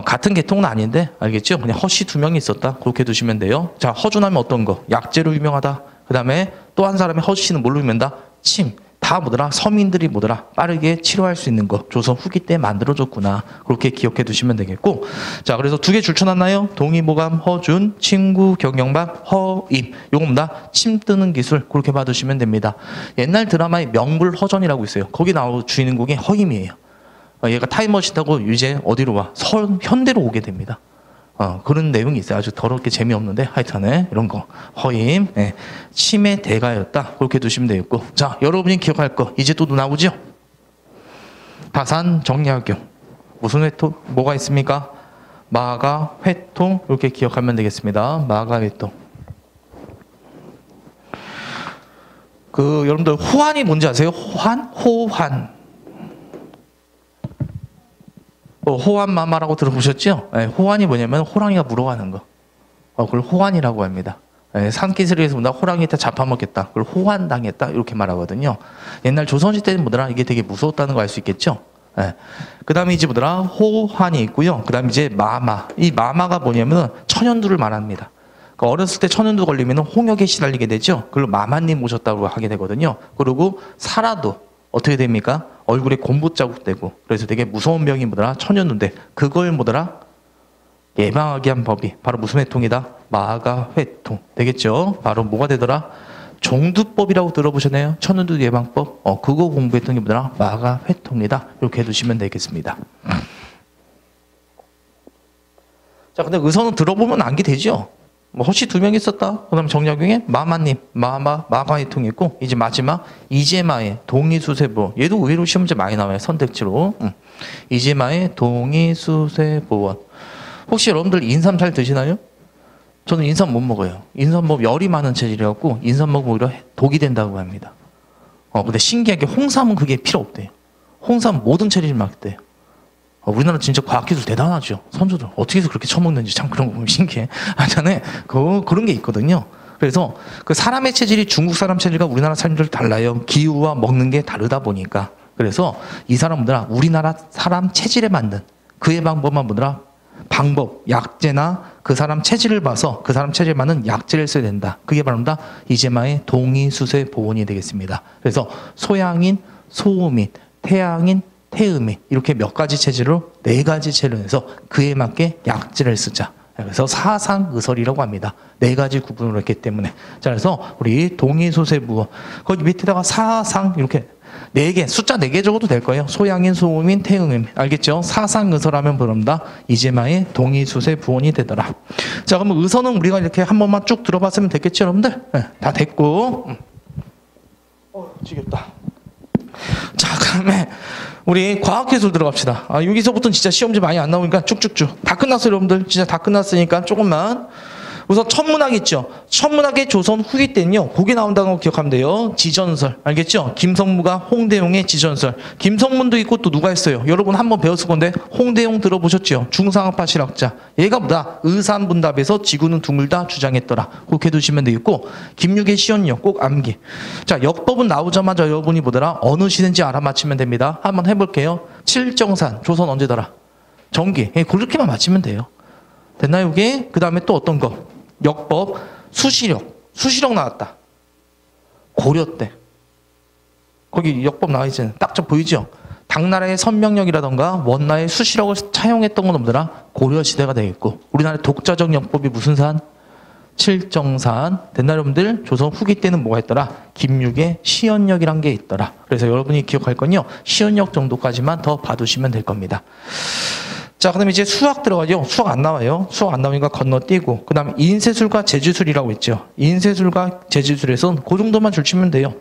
같은 계통은 아닌데 알겠죠? 그냥 허씨 2명이 있었다. 그렇게 두시면 돼요. 자, 허준하면 어떤 거? 약재로 유명하다. 그 다음에 또 한 사람의 허씨는 뭘로 유명하다? 침. 다 뭐더라? 서민들이 뭐더라? 빠르게 치료할 수 있는 거. 조선 후기 때 만들어줬구나. 그렇게 기억해 두시면 되겠고. 자, 그래서 2개 줄쳐놨나요? 동의보감, 허준, 친구, 경영방, 허임. 요건 뭐다? 침 뜨는 기술. 그렇게 봐두시면 됩니다. 옛날 드라마에 명불허전이라고 있어요. 거기 나오는 주인공이 허임이에요. 얘가 타임머신 타고 이제 어디로 와? 현대로 오게 됩니다. 그런 내용이 있어요. 아주 더럽게 재미없는데 하여튼에 이런 거 허임, 침의 대가였다. 그렇게 두시면 되겠고. 자, 여러분이 기억할 거 이제 또 나오죠? 다산 정약용 무슨 회통? 뭐가 있습니까? 마가 회통 이렇게 기억하면 되겠습니다. 마가 회통. 여러분들 호환이 뭔지 아세요? 호환? 호환. 호환마마라고 들어보셨죠? 네, 호환이 뭐냐면 호랑이가 물어가는 거. 그걸 호환이라고 합니다. 네, 산기슭에서 본다 호랑이한테 잡아먹겠다. 그걸 호환당했다. 이렇게 말하거든요. 옛날 조선시대는 뭐더라? 이게 되게 무서웠다는 거 알 수 있겠죠? 네. 그 다음에 이제 뭐더라? 호환이 있고요. 그 다음에 이제 마마. 이 마마가 뭐냐면 천연두를 말합니다. 그러니까 어렸을 때 천연두 걸리면 홍역에 시달리게 되죠. 그걸로 마마님 모셨다고 하게 되거든요. 그리고 살아도 어떻게 됩니까? 얼굴에 곰보 자국 되고 그래서 되게 무서운 병이 뭐더라? 천연두인데 그걸 뭐더라? 예방하게 한 법이 바로 무슨 회통이다? 마가회통 되겠죠? 바로 뭐가 되더라? 종두법이라고 들어보셨나요? 천연두 예방법. 그거 공부했던 게 뭐더라? 마가회통이다. 이렇게 해두시면 되겠습니다. 자, 근데 의선은 들어보면 암기 되죠? 뭐 혹시 2명 있었다. 그다음 정약용의 마마님, 마가회통이 있고 이제 마지막 이재마의 동의수세보원. 얘도 의외로 시험 문제 많이 나와요. 선택지로. 이재마의 동의수세보원. 혹시 여러분들 인삼 잘 드시나요? 저는 인삼 못 먹어요. 인삼 먹으면 열이 많은 체질이라고 인삼 먹으면 오히려 독이 된다고 합니다. 근데 신기하게 홍삼은 그게 필요 없대요. 홍삼 모든 체질이 막대요. 우리나라 진짜 과학기술 대단하죠. 선조들 어떻게 해서 그렇게 처먹는지 참 그런 거 보면 신기해. 하여튼에 그런 게 있거든요. 그래서 그 사람의 체질이 중국 사람 체질과 우리나라 사람들 달라요. 기후와 먹는 게 다르다 보니까. 그래서 이 사람들아 우리나라 사람 체질에 맞는 그의 방법만 보더라. 방법, 약제나 그 사람 체질을 봐서 그 사람 체질에 맞는 약제를 써야 된다. 그게 바로 이재마의 동의수세보원이 되겠습니다. 그래서 소양인, 소음인, 태양인, 태음인 이렇게 몇 가지 체질로 4가지 체질을 해서 그에 맞게 약제를 쓰자. 그래서 사상의설이라고 합니다. 4가지 구분으로 했기 때문에. 자, 그래서 우리 동의수세부원 거기 밑에다가 사상 이렇게 4개, 숫자 4개 적어도 될 거예요. 소양인, 소음인, 태음인. 알겠죠? 사상의설하면 부릅니다. 이재마의 동의수세부원이 되더라. 자, 그러면 의설은 우리가 이렇게 한 번만 쭉 들어봤으면 됐겠죠, 여러분들? 네, 다 됐고. 지겹다. 자, 그다음에 우리 과학기술 들어갑시다. 여기서부터는 진짜 시험지 많이 안 나오니까 쭉쭉쭉. 다 끝났어요, 여러분들. 진짜 다 끝났으니까 조금만. 우선 천문학 있죠. 천문학의 조선 후기 때는요. 거기 나온다는 거 기억하면 돼요. 지전설. 알겠죠? 김성무가 홍대용의 지전설. 김성문도 있고 또 누가 있어요? 여러분 한번 배웠을 건데 홍대용 들어보셨죠? 중상학파 실학자. 얘가 뭐다? 의산분답에서 지구는 둥글다 주장했더라. 그렇게 두시면 되겠고 김유의 시연력 꼭 암기. 자, 역법은 나오자마자 여러분이 보더라. 어느 시대인지 알아맞히면 됩니다. 한번 해볼게요. 칠정산. 조선 언제더라? 전기. 그렇게만 맞히면 돼요. 됐나요, 이게? 그 다음에 또 어떤 거? 역법, 수시력. 수시력 나왔다. 고려 때. 거기 역법 나와 있잖아요. 딱 저 보이죠? 당나라의 선명력이라던가 원나의 수시력을 차용했던 건 뭐더라? 고려 시대가 되겠고. 우리나라의 독자적 역법이 무슨 산? 칠정산. 됐나요, 여러분들? 조선 후기 때는 뭐가 있더라? 김유의 시연력이란 게 있더라. 그래서 여러분이 기억할 건요. 시연력 정도까지만 더 봐두시면 될 겁니다. 자, 그다음에 이제 수학 들어가죠. 수학 안 나와요. 수학 안 나오니까 건너뛰고. 그 다음에 인쇄술과 제주술이라고 있죠. 인쇄술과 제주술에서는 그 정도만 줄치면 돼요.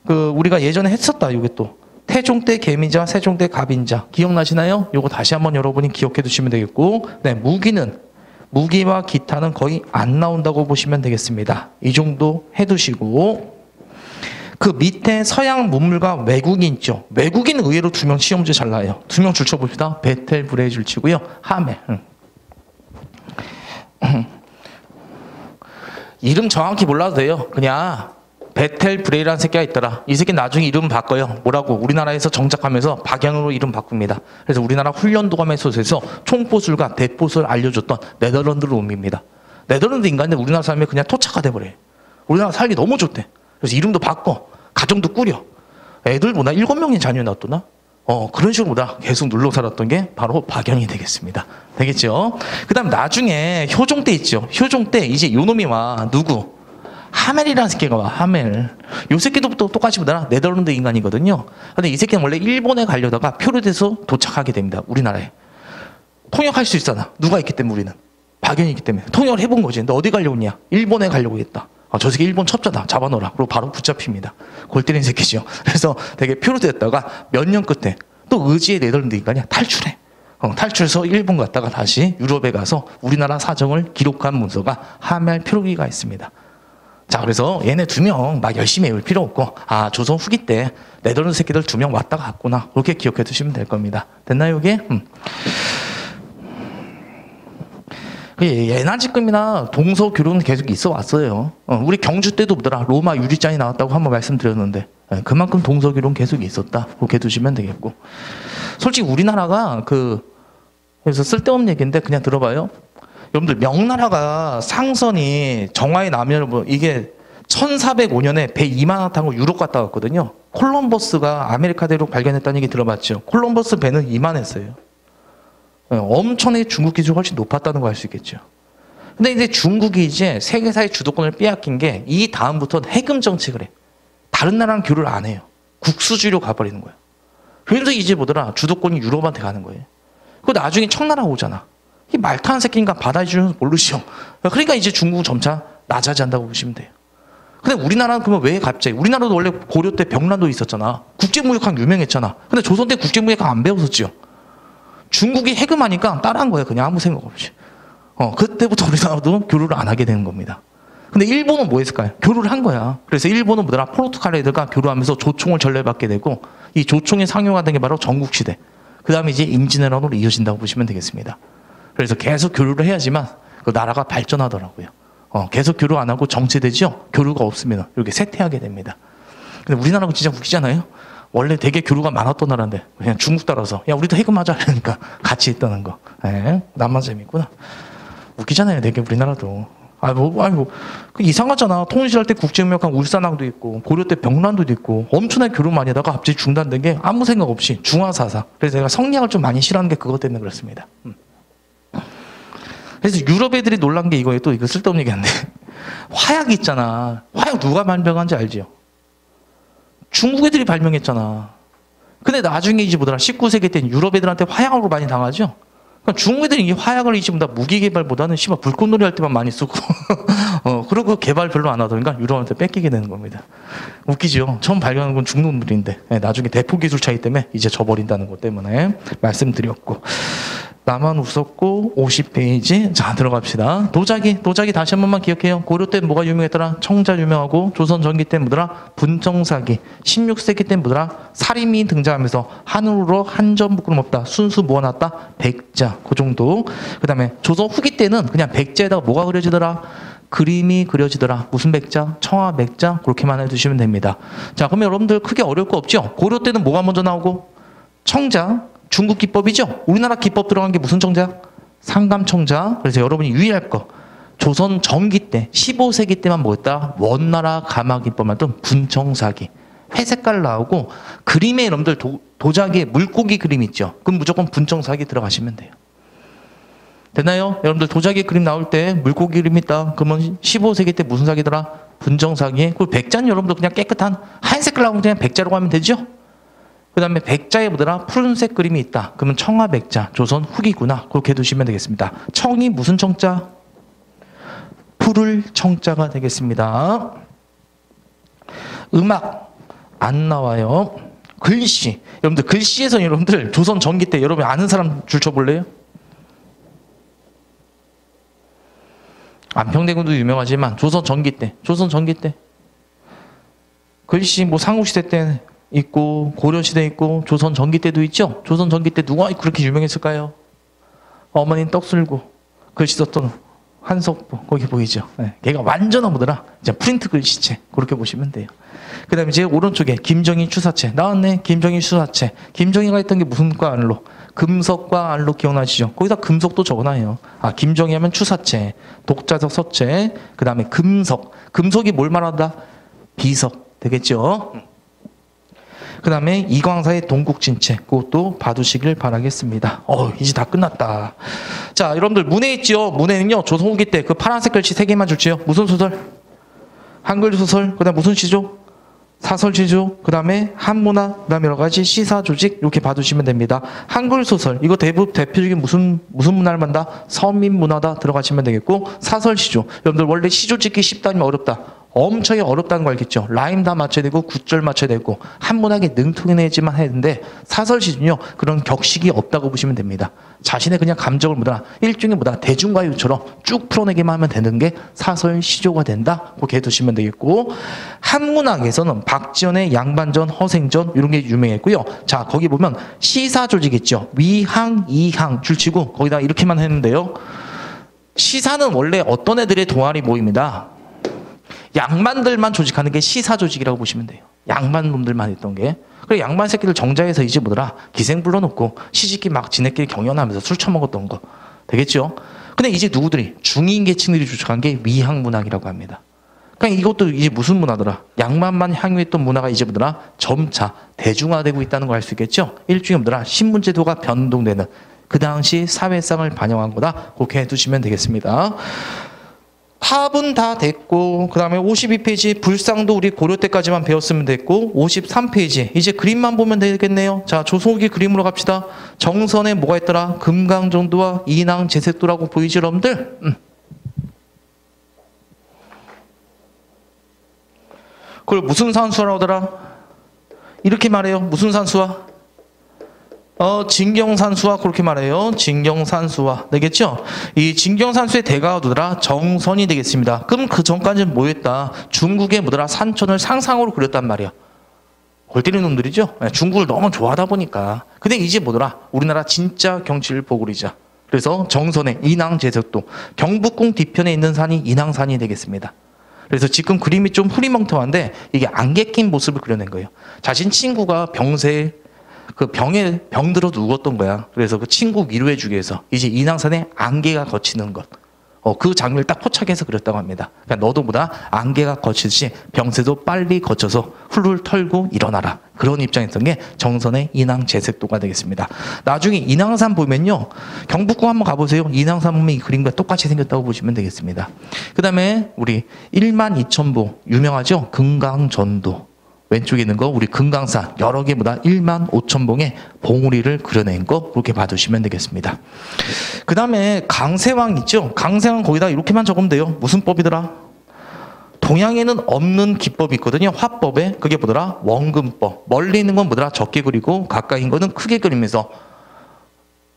우리가 예전에 했었다. 이게 또 태종 때 개미자, 세종 때 갑인자. 기억나시나요? 요거 다시 한번 여러분이 기억해 두시면 되겠고. 네, 무기와 기타는 거의 안 나온다고 보시면 되겠습니다. 이 정도 해두시고. 그 밑에 서양 문물과 외국인 있죠. 외국인 의외로 2명 시험 문제 잘 나와요. 2명 줄쳐봅시다. 베텔 브레이 줄치고요. 하멜. 이름 정확히 몰라도 돼요. 그냥 베텔 브레이라는 새끼가 있더라. 이 새끼 나중에 이름 바꿔요. 뭐라고? 우리나라에서 정착하면서 박양으로 이름 바꿉니다. 그래서 우리나라 훈련도감에서에서 총포술과 대포술을 알려줬던 네덜란드 놈입니다. 네덜란드 인간인데 우리나라 사람이 그냥 토착화 돼버려요. 우리나라 살기 너무 좋대. 그래서 이름도 바꿔. 가정도 꾸려. 애들 뭐나 7명의 자녀 낳았더나? 그런 식으로 뭐다 계속 눌러 살았던 게 바로 박양이 되겠습니다. 되겠죠? 그 다음 나중에 효종 때 있죠. 효종 때 이제 요 놈이 와. 누구? 하멜이라는 새끼가 와. 하멜. 요 새끼도 또 똑같이 보다 네덜란드 인간이거든요. 근데 이 새끼는 원래 일본에 가려다가 표류돼서 도착하게 됩니다. 우리나라에. 통역할 수 있잖아. 누가 있기 때문에 우리는. 박연이 있기 때문에. 통역을 해본 거지. 근데 어디 가려고 했냐? 일본에 가려고 했다. 저 새끼 일본 첩자다. 잡아놓으라. 그리고 바로 붙잡힙니다. 골 때린 새끼죠. 그래서 되게 표류됐다가 몇 년 끝에 또 의지의 네덜란드 인간이 탈출해. 탈출해서 일본 갔다가 다시 유럽에 가서 우리나라 사정을 기록한 문서가 하멜 표류기가 있습니다. 자, 그래서 얘네 2명 막 열심히 외울 필요 없고, 아, 조선 후기 때 네덜란드 새끼들 2명 왔다 갔구나. 그렇게 기억해 두시면 될 겁니다. 됐나요, 이게? 예나지금이나 동서교류는 계속 있어 왔어요. 우리 경주 때도 뭐더라, 로마 유리잔이 나왔다고 한번 말씀드렸는데, 그만큼 동서교류는 계속 있었다. 그렇게 두시면 되겠고. 솔직히 우리나라가 그래서 쓸데없는 얘기인데 그냥 들어봐요. 여러분들 명나라가 상선이 정화에 나면 뭐 이게 1405년에 배 2만 원 타고 유럽 갔다 왔거든요. 콜럼버스가 아메리카 대륙 발견했다는 얘기 들어봤죠. 콜럼버스 배는 이만했어요. 엄청나게 중국 기술이 훨씬 높았다는 거 알 수 있겠죠. 근데 이제 중국이 이제 세계사의 주도권을 빼앗긴 게 이 다음부터는 해금 정책을 해. 다른 나라랑 교류를 안 해요. 국수주의로 가버리는 거예요. 그래서 이제 뭐더라, 주도권이 유럽한테 가는 거예요. 그 나중에 청나라 오잖아. 이 말타는 새끼니까 받아주는 모르시오. 그러니까 이제 중국은 점차 낮아진다고 보시면 돼요. 근데 우리나라는 그러면 왜 갑자기, 우리나라도 원래 고려 때 병란도 있었잖아. 국제무역학 유명했잖아. 근데 조선 때 국제무역학 안 배웠었죠. 중국이 해금하니까 따라한 거예요. 그냥 아무 생각 없이. 그때부터 우리나라도 교류를 안 하게 되는 겁니다. 근데 일본은 뭐 했을까요? 교류를 한 거야. 그래서 일본은 뭐더라, 포르투갈 애들과 교류하면서 조총을 전래받게 되고, 이 조총의 상용화 된 게 바로 전국시대. 그 다음에 이제 임진왜란으로 이어진다고 보시면 되겠습니다. 그래서 계속 교류를 해야지만 그 나라가 발전하더라고요. 계속 교류 안 하고 정체되죠? 교류가 없으면 이렇게 쇠퇴하게 됩니다. 근데 우리나라가 진짜 웃기잖아요? 원래 되게 교류가 많았던 나라인데 그냥 중국 따라서 야 우리도 해금하자 그러니까 같이 있다는 거. 나만 재밌구나. 웃기잖아요. 되게 우리나라도. 그 이상하잖아. 통일시절 때 국제무역한 울산항도 있고 고려 때 병란도 있고 엄청나게 교류 많이 하다가 갑자기 중단된 게 아무 생각 없이 중화사상. 그래서 제가 성리학을 좀 많이 싫어하는 게 그것 때문에 그렇습니다. 그래서 유럽 애들이 놀란 게 이거예요. 또 이거 쓸데없는 얘기인데 화약 있잖아. 화약 누가 발명한지 알지요? 중국 애들이 발명했잖아. 근데 나중에 이제 뭐더라, 19세기 때는 유럽 애들한테 화약으로 많이 당하죠. 그러니까 중국 애들이 이 화약을 이제 무기 개발보다는 씨발 불꽃놀이 할 때만 많이 쓰고 그리고 개발 별로 안 하더니까 유럽한테 뺏기게 되는 겁니다. 웃기죠. 처음 발견한 건 중국 놈들인데 나중에 대포 기술 차이 때문에 이제 져버린다는 것 때문에 말씀드렸고. 나만 웃었고 50페이지. 자, 들어갑시다. 도자기 다시 한 번만 기억해요. 고려 때 뭐가 유명했더라? 청자 유명하고, 조선 전기 때 뭐더라? 분청사기. 16세기 때 뭐더라? 사림이 등장하면서 하늘으로 한 점 부끄럼 없다. 순수 모아놨다? 백자. 그 정도. 그 다음에 조선 후기 때는 그냥 백자에다가 뭐가 그려지더라? 그림이 그려지더라. 무슨 백자? 청아 백자. 그렇게만 해두시면 됩니다. 자, 그러면 여러분들 크게 어려울 거 없죠? 고려 때는 뭐가 먼저 나오고? 청자. 중국 기법이죠? 우리나라 기법 들어간 게 무슨 청자? 상감청자. 그래서 여러분이 유의할 거. 조선 전기 때, 15세기 때만 뭐였다? 원나라 가마기법만 던 분청사기. 회색깔 나오고, 그림에 여러분들 도자기에 물고기 그림 있죠? 그럼 무조건 분청사기 들어가시면 돼요. 됐나요? 여러분들 도자기 그림 나올 때 물고기 그림 있다. 그러면 15세기 때 무슨 사기더라? 분청사기. 그리고 백자는 여러분들 그냥 깨끗한 하얀색깔 나오면 그냥 백자라고 하면 되죠? 그 다음에 백자에 보더라 푸른색 그림이 있다. 그러면 청아백자, 조선 후기구나. 그렇게 두시면 되겠습니다. 청이 무슨 청자? 푸를 청자가 되겠습니다. 음악 안 나와요. 글씨. 여러분들 글씨에서 여러분들 조선 전기 때 여러분 아는 사람 줄 쳐볼래요? 안평대군도 유명하지만 조선 전기 때 글씨 뭐 삼국시대 때 있고 고려시대 있고 조선 전기 때도 있죠. 조선 전기 때 누가 그렇게 유명했을까요? 어머니는 떡 쓸고 글씨 썼던 한석부 거기 보이죠. 걔가 완전한 뭐더라, 이제 프린트 글씨체. 그렇게 보시면 돼요. 그 다음에 이제 오른쪽에 김정희 추사체 나왔네. 김정희 추사체. 김정희가 했던 게 무슨 과 안로? 금석과 안로 기억나시죠? 거기다 금속도 적어놔요. 김정희 하면 추사체, 독자적 서체, 그 다음에 금석. 금속이 뭘 말한다? 비석 되겠죠. 그 다음에 이광사의 동국진체, 그것도 봐두시길 바라겠습니다. 이제 다 끝났다. 자, 여러분들 문해 있죠? 문해는요, 조선 후기 때 그 파란색 글씨 3개만 줄지요. 무슨 소설? 한글 소설. 그 다음 무슨 시조? 사설 시조. 그 다음에 한문화. 그 다음에 여러 가지 시사 조직. 이렇게 봐두시면 됩니다. 한글 소설. 이거 대표적인 무슨 문화를 만다? 서민 문화다. 들어가시면 되겠고, 사설 시조. 여러분들 원래 시조 찍기 쉽다 아니면 어렵다? 엄청나게 어렵다는 거 알겠죠? 라임 다 맞춰야 되고 구절 맞춰야 되고 한 문학에 능통해내지만 해야 되는데 사설시는요 그런 격식이 없다고 보시면 됩니다. 자신의 그냥 감정을 뭐다 일종의 뭐다 대중가요처럼 쭉 풀어내기만 하면 되는 게 사설시조가 된다. 그렇게 해두시면 되겠고 한문학에서는 박지원의 양반전, 허생전 이런 게 유명했고요. 자 거기 보면 시사조직 있죠. 위항, 이항 줄치고 거기다 이렇게만 했는데요. 시사는 원래 어떤 애들의 동아리 모임이다. 양반들만 조직하는 게 시사 조직이라고 보시면 돼요. 양반 놈들만 했던 게. 그래 양반 새끼들 정자에서 이제 뭐더라 기생 불러놓고 시집끼리 막 지네끼리 경연하면서 술 처먹었던 거 되겠죠. 근데 이제 누구들이 중인 계층들이 조직한 게 위항문학이라고 합니다. 그러니까 이것도 이제 무슨 문화더라 양반만 향유했던 문화가 이제 뭐더라 점차 대중화되고 있다는 걸 알 수 있겠죠. 일종의 뭐더라 신분제도가 변동되는 그 당시 사회상을 반영한 거다. 그렇게 해두시면 되겠습니다. 합은 다 됐고 그 다음에 52페이지 불상도 우리 고려 때까지만 배웠으면 됐고 53페이지 이제 그림만 보면 되겠네요. 자 조선 후기 그림으로 갑시다. 정선에 뭐가 있더라 금강정도와 인왕제색도라고 보이지 여러분들? 그걸 무슨 산수라고 하더라? 이렇게 말해요. 무슨 산수와? 진경산수와 그렇게 말해요. 진경산수와 되겠죠? 이 진경산수의 대가가 누구더라? 정선이 되겠습니다. 그럼 그 전까지는 뭐였다? 중국의 뭐더라? 산천을 상상으로 그렸단 말이야. 골 때리는 놈들이죠? 중국을 너무 좋아하다 보니까. 근데 이제 뭐더라? 우리나라 진짜 경치를 보고 그리자. 그래서 정선의 인왕제석도 경북궁 뒤편에 있는 산이 인왕산이 되겠습니다. 그래서 지금 그림이 좀 흐리멍텅한데 이게 안개 낀 모습을 그려낸 거예요. 자신 친구가 그 병들어 누웠던 거야. 그래서 그 친구 위로해주기 위해서 이제 인왕산에 안개가 거치는 것. 그 장면을 딱 포착해서 그렸다고 합니다. 그러니까 너도 보다 안개가 거치듯이 병세도 빨리 거쳐서 훌훌 털고 일어나라. 그런 입장이었던 게 정선의 인왕제색도가 되겠습니다. 나중에 인왕산 보면요. 경북궁 한번 가보세요. 인왕산 보면 이 그림과 똑같이 생겼다고 보시면 되겠습니다. 그 다음에 우리 12,000보 유명하죠? 금강전도. 왼쪽에 있는 거 우리 금강산 여러 개보다 15,000봉의 봉우리를 그려낸 거 그렇게 봐두시면 되겠습니다. 그 다음에 강세왕 있죠? 강세왕 거기다 이렇게만 적으면 돼요. 무슨 법이더라? 동양에는 없는 기법이 있거든요. 화법에 그게 뭐더라? 원근법. 멀리 있는 건 뭐더라? 적게 그리고 가까이 있는 거는 크게 그리면서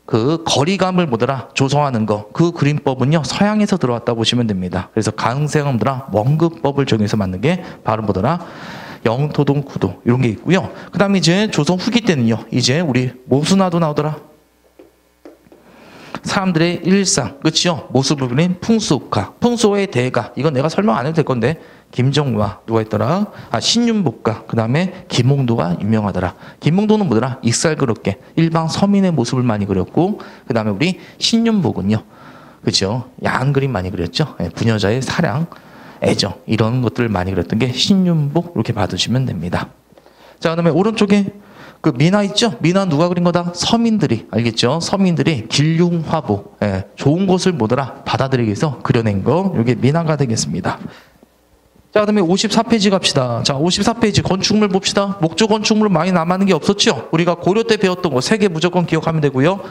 그 거리감을 뭐더라? 조성하는 거. 그 그림법은요 서양에서 들어왔다 보시면 됩니다. 그래서 강세왕 뭐더라? 원근법을 적용해서 만든 게 바로 뭐더라? 영토동 구도 이런 게 있고요. 그 다음에 이제 조선 후기 때는요. 이제 우리 모순화도 나오더라. 사람들의 일상, 그치요? 모습을 그린 풍수가, 풍수의 대가. 이건 내가 설명 안 해도 될 건데 김정우와 누가 있더라? 신윤복가. 그 다음에 김홍도가 유명하더라. 김홍도는 뭐더라? 익살그럽게 일방 서민의 모습을 많이 그렸고 그 다음에 우리 신윤복은요. 그죠? 야한 그림 많이 그렸죠? 부녀자의 사랑. 애정 이런 것들을 많이 그렸던 게 신윤복 이렇게 봐두시면 됩니다. 자 그다음에 오른쪽에 그 민화 있죠? 민화 누가 그린 거다? 서민들이 알겠죠? 서민들이 길흉화보 좋은 것을 뭐더라 받아들이기 위해서 그려낸 거 이게 민화가 되겠습니다. 자 그다음에 54페이지 갑시다. 자 54페이지 건축물 봅시다. 목조 건축물 많이 남아있는 게 없었죠? 우리가 고려 때 배웠던 거 3개 무조건 기억하면 되고요.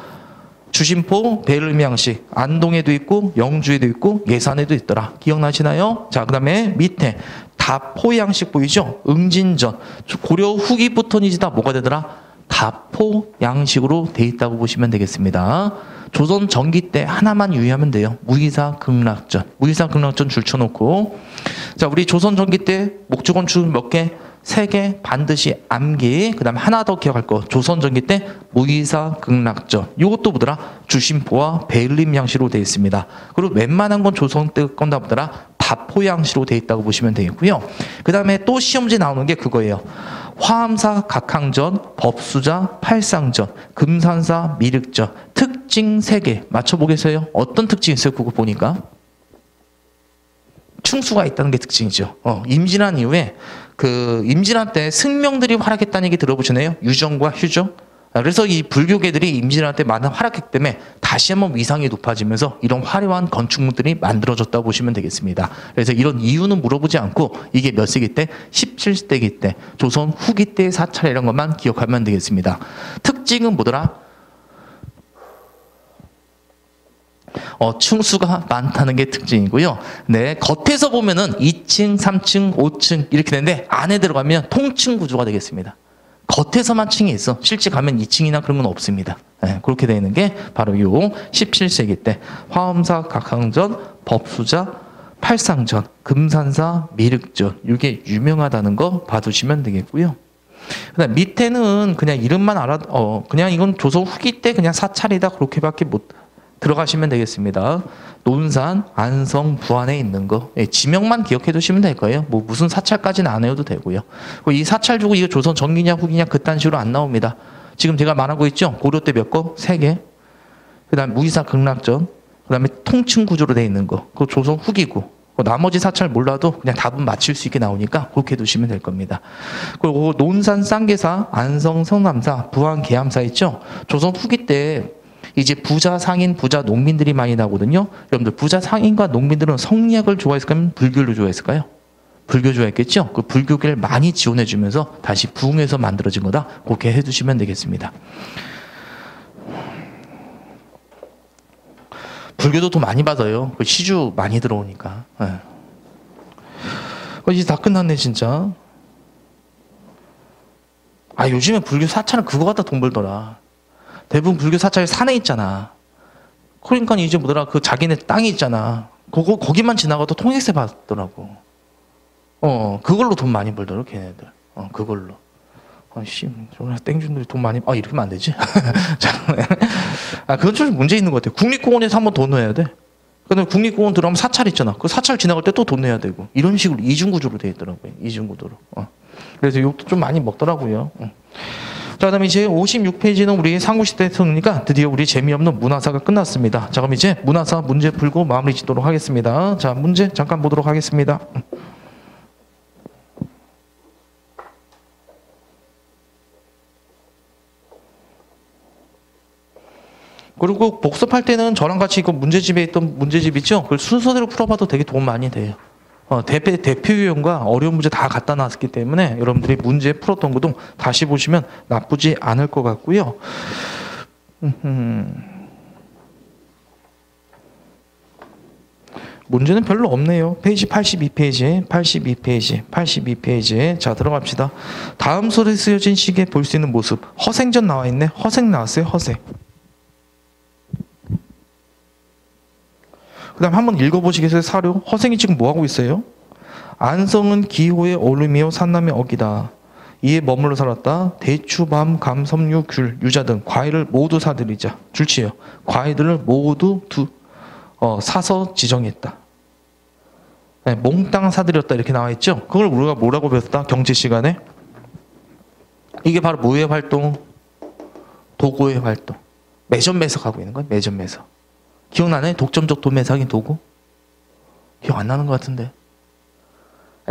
주심포, 베를량식, 안동에도 있고 영주에도 있고 예산에도 있더라. 기억나시나요? 자, 그 다음에 밑에 다포 양식 보이죠? 응진전. 고려 후기부터는 이제 다 뭐가 되더라? 다포 양식으로 돼 있다고 보시면 되겠습니다. 조선 전기 때 하나만 유의하면 돼요. 무의사 극락전. 무의사 극락전 줄쳐놓고 자, 우리 조선 전기 때 목조 건축 몇 개? 3개 반드시 암기. 그 다음에 하나 더 기억할 거. 조선 전기 때 무의사 극락전. 이것도 뭐더라? 주심포와 베를린 양식으로 되어 있습니다. 그리고 웬만한 건 조선 때 건다 보더라? 다포 양식으로 되어 있다고 보시면 되겠고요. 그 다음에 또 시험지 나오는 게 그거예요. 화암사 각항전, 법수자 팔상전, 금산사 미륵전. 특징 3개 맞춰보겠어요? 어떤 특징이 있어요? 그거 보니까 충수가 있다는 게 특징이죠. 임진환 이후에 그 임진환 때 승명들이 활약했다는 얘기 들어보시나요? 유정과 휴정. 그래서 이 불교계들이 임진환 때 많은 활약했기 때문에 다시 한번 위상이 높아지면서 이런 화려한 건축물들이 만들어졌다고 보시면 되겠습니다. 그래서 이런 이유는 물어보지 않고 이게 몇 세기 때? 17세기 때 조선 후기 때의 사찰 이런 것만 기억하면 되겠습니다. 특징은 뭐더라? 층수가 많다는 게 특징이고요. 네, 겉에서 보면은 2층, 3층, 5층 이렇게 되는데 안에 들어가면 통층 구조가 되겠습니다. 겉에서만 층이 있어. 실제 가면 2층이나 그런 건 없습니다. 네, 그렇게 되는 게 바로 요 17세기 때 화엄사, 각항전, 법수자, 팔상전, 금산사, 미륵전 이게 유명하다는 거 봐두시면 되겠고요. 그다음 밑에는 그냥 이름만 그냥 이건 조선 후기 때 그냥 사찰이다 그렇게밖에 못 들어가시면 되겠습니다. 논산, 안성, 부안에 있는 거 지명만 기억해 두시면 될 거예요. 뭐 무슨 사찰까지는 안 해도 되고요. 이 사찰 주고 이거 조선 전기냐 후기냐 그딴 식으로 안 나옵니다. 지금 제가 말하고 있죠. 고려 때 몇 거? 3개. 그다음 무이사 극락전. 그다음에 통층 구조로 돼 있는 거. 그거 조선 후기고. 나머지 사찰 몰라도 그냥 답은 맞힐 수 있게 나오니까 그렇게 두시면 될 겁니다. 그리고 논산 쌍계사, 안성 성남사, 부안 계암사 있죠. 조선 후기 때 이제 부자 상인, 부자 농민들이 많이 나오거든요. 여러분들 부자 상인과 농민들은 성리학을 좋아했을까요? 불교를 좋아했을까요? 불교 좋아했겠죠. 그 불교계를 많이 지원해주면서 다시 부흥해서 만들어진 거다. 그렇게 해두시면 되겠습니다. 불교도 돈 많이 받아요. 시주 많이 들어오니까. 네. 이제 다 끝났네 진짜. 요즘에 불교 사찰은 그거 갖다 돈 벌더라. 대부분 불교 사찰이 산에 있잖아. 그러니까 이제 뭐더라 그 자기네 땅이 있잖아. 거기만 지나가도 통행세 받더라고. 그걸로 돈 많이 벌더라 걔네들. 그걸로. 땡준들이 돈 많이 이렇게 하면 안 되지. 그건 좀 문제 있는 것 같아요. 국립공원에서 한번 돈 내야 돼. 근데 국립공원 들어가면 사찰 있잖아. 그 사찰 지나갈 때 또 돈 내야 되고 이런 식으로 이중구조로 되어 있더라고요. 이중구조로. 그래서 욕도 좀 많이 먹더라고요. 자, 그다음에 이제 56페이지는 우리 삼국시대에서니까 드디어 우리 재미없는 문화사가 끝났습니다. 자, 그럼 이제 문화사 문제 풀고 마무리 짓도록 하겠습니다. 자, 문제 잠깐 보도록 하겠습니다. 그리고 복습할 때는 저랑 같이 이거 문제집에 있던 문제집 있죠? 그걸 순서대로 풀어봐도 되게 도움 많이 돼요. 대표 유형과 어려운 문제 다 갖다 놨기 때문에 여러분들이 문제 풀었던 것도 다시 보시면 나쁘지 않을 것 같고요. 문제는 별로 없네요. 페이지 82페이지. 자, 들어갑시다. 다음 소리에 쓰여진 시기에 볼 수 있는 모습. 허생전 나와 있네. 허생 나왔어요. 허생. 그 다음 한번 읽어보시겠어요? 사료. 허생이 지금 뭐하고 있어요? 안성은 기호의 얼음이요 산남의 어기다. 이에 머물러 살았다. 대추, 밤, 감, 섬유, 귤, 유자 등 과일을 모두 사들이자. 줄치요. 과일들을 모두 사서 지정했다. 네, 몽땅 사들였다 이렇게 나와 있죠. 그걸 우리가 뭐라고 배웠다? 경제 시간에. 이게 바로 뭐의 활동? 도구의 활동. 매점매석하고 있는 거예요. 매점매석. 기억나네? 독점적 도매상인 도구? 기억 안 나는 것 같은데.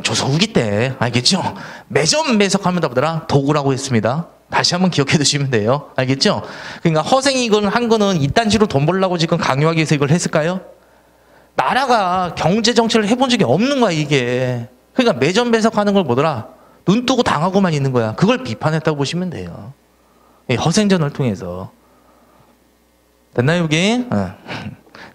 조선 후기 때 알겠죠? 매점 매석하면 다 보더라 도구라고 했습니다. 다시 한번 기억해 두시면 돼요. 알겠죠? 그러니까 허생이 이걸 한 거는 이딴 식으로 돈 벌려고 지금 강요하기 위해서 이걸 했을까요? 나라가 경제 정책을 해본 적이 없는 거야 이게. 그러니까 매점 매석하는 걸 뭐더라 눈 뜨고 당하고만 있는 거야. 그걸 비판했다고 보시면 돼요. 허생전을 통해서. 됐나요, 여기?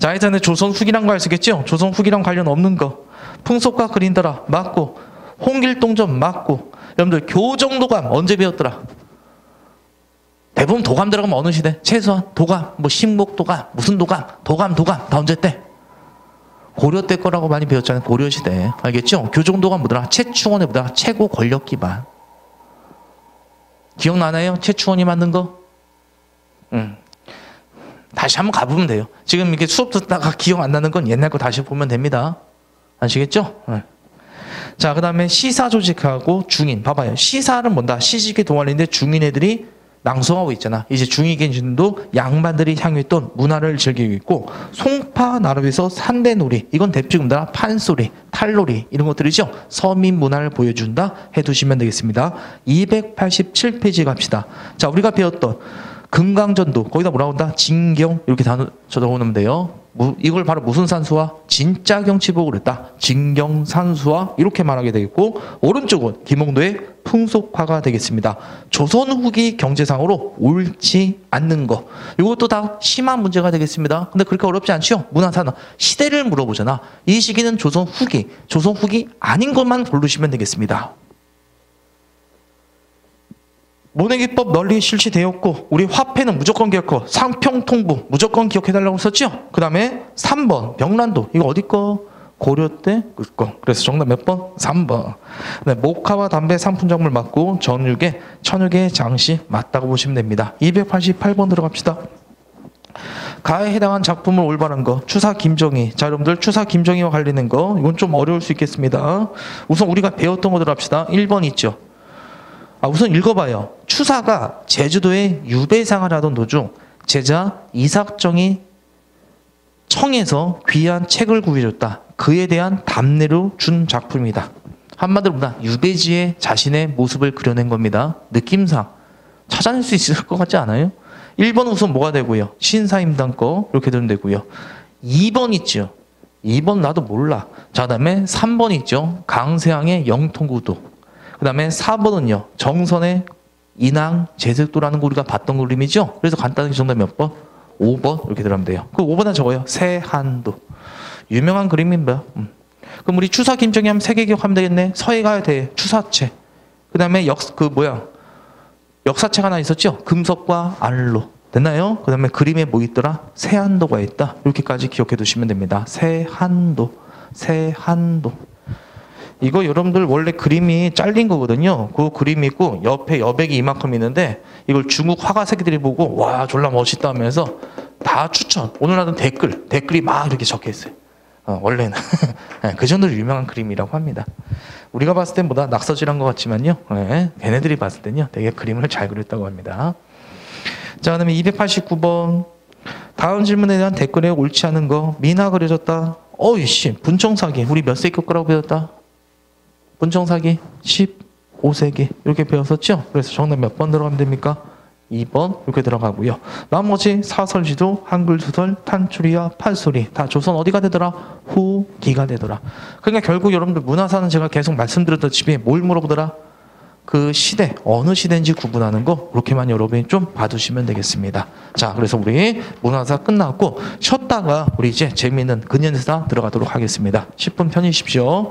자, 일단은 조선 후기랑 거 할 수 있겠죠? 조선 후기랑 관련 없는 거. 풍속과 그린더라. 맞고. 홍길동전 맞고. 여러분들, 교정도감 언제 배웠더라? 대부분 도감 들어가면 어느 시대? 최소한 도감, 뭐 신목도감, 무슨 도감, 도감 다 언제 때? 고려 때 거라고 많이 배웠잖아요. 고려 시대. 알겠죠? 교정도감 뭐더라? 최충원의 뭐더라? 최고 권력 기반. 기억나나요? 최충원이 만든 거? 다시 한번 가보면 돼요. 지금 이게 수업 듣다가 기억 안 나는 건 옛날 거 다시 보면 됩니다. 아시겠죠? 네. 자, 그 다음에 시사 조직하고 중인. 봐봐요. 시사는 뭔다? 시직의 동아리인데 중인 애들이 낭송하고 있잖아. 이제 중위계진도 양반들이 향유했던 문화를 즐기고 있고, 송파 나름에서 산대놀이. 이건 대표적으로 뭐다? 판소리, 탈놀이 이런 것들이죠. 서민 문화를 보여준다 해두시면 되겠습니다. 287페이지 갑시다. 자, 우리가 배웠던 금강전도 거기다 뭐라고 한다? 진경 이렇게 적어놓으면 돼요. 이걸 바로 무슨 산수화? 진짜 경치보고 그랬다. 진경산수화 이렇게 말하게 되겠고 오른쪽은 김홍도의 풍속화가 되겠습니다. 조선 후기 경제상으로 옳지 않는 거 이것도 다 심한 문제가 되겠습니다. 근데 그렇게 어렵지 않죠? 문화산업 시대를 물어보잖아. 이 시기는 조선 후기 아닌 것만 고르시면 되겠습니다. 모내기법 널리 실시되었고 우리 화폐는 무조건 기억하고 상평통부 무조건 기억해달라고 썼죠? 그 다음에 3번 병란도 이거 어디 거? 고려 때 거. 그래서 정답 몇 번? 3번. 네, 목화와 담배 상품작물 맞고 전육에 천육의 장시 맞다고 보시면 됩니다. 288번 들어갑시다. 가에 해당한 작품을 올바른 거 추사 김정희. 자 여러분들 추사 김정희와 관련된 거 이건 좀 어려울 수 있겠습니다. 우선 우리가 배웠던 거 들어갑시다. 1번 있죠. 우선 읽어봐요. 추사가 제주도에 유배상을 하던 도중 제자 이삭정이 청에서 귀한 책을 구해줬다. 그에 대한 답례로 준 작품이다. 한마디로 보다 유배지에 자신의 모습을 그려낸 겁니다. 느낌상 찾아낼 수 있을 것 같지 않아요? 1번 우선 뭐가 되고요? 신사임당 거 이렇게 되면 되고요. 2번 있죠. 2번 나도 몰라. 자, 그다음에 3번 있죠. 강세항의 영통구도. 그 다음에 4번은요. 정선의 인왕 제색도라는 거 우리가 봤던 그림이죠. 그래서 간단하게 정답 몇 번? 5번 이렇게 들어가면 돼요. 그 5번에 적어요. 세한도. 유명한 그림입니다. 그럼 우리 추사 김정희 하면 3개 기억하면 되겠네. 서해 가야 돼. 추사체. 그 다음에 역사책 하나 있었죠. 금석과 알로. 됐나요? 그 다음에 그림에 뭐 있더라? 세한도가 있다. 이렇게까지 기억해 두시면 됩니다. 세한도. 이거 여러분들 원래 그림이 잘린 거거든요. 그 그림이 있고 옆에 여백이 이만큼 있는데 이걸 중국 화가새끼들이 보고 와 졸라 멋있다 하면서 다 추천. 오늘 하던 댓글이 막 이렇게 적혀 있어요. 원래는 그 정도로 유명한 그림이라고 합니다. 우리가 봤을 땐 보다 낙서질한 것 같지만요. 걔네들이 봤을 때는요. 되게 그림을 잘 그렸다고 합니다. 자, 그다음에 289번. 다음 질문에 대한 댓글에 옳지 않은 거. 미나 그려졌다. 어이씨 분청사기. 우리 몇 세기 거라고 배웠다? 분청사기 15세기 이렇게 배웠었죠? 그래서 정답 몇 번 들어가면 됩니까? 2번 이렇게 들어가고요. 나머지 사설지도, 한글소설, 탄추리와 판소리 다 조선 어디가 되더라? 후기가 되더라. 그러니까 결국 여러분들 문화사는 제가 계속 말씀드렸다시피 뭘 물어보더라? 그 시대, 어느 시대인지 구분하는 거 그렇게만 여러분이 좀 봐두시면 되겠습니다. 자, 그래서 우리 문화사 끝났고 쉬었다가 우리 이제 재미있는 근현대사 들어가도록 하겠습니다. 10분 편히십시오.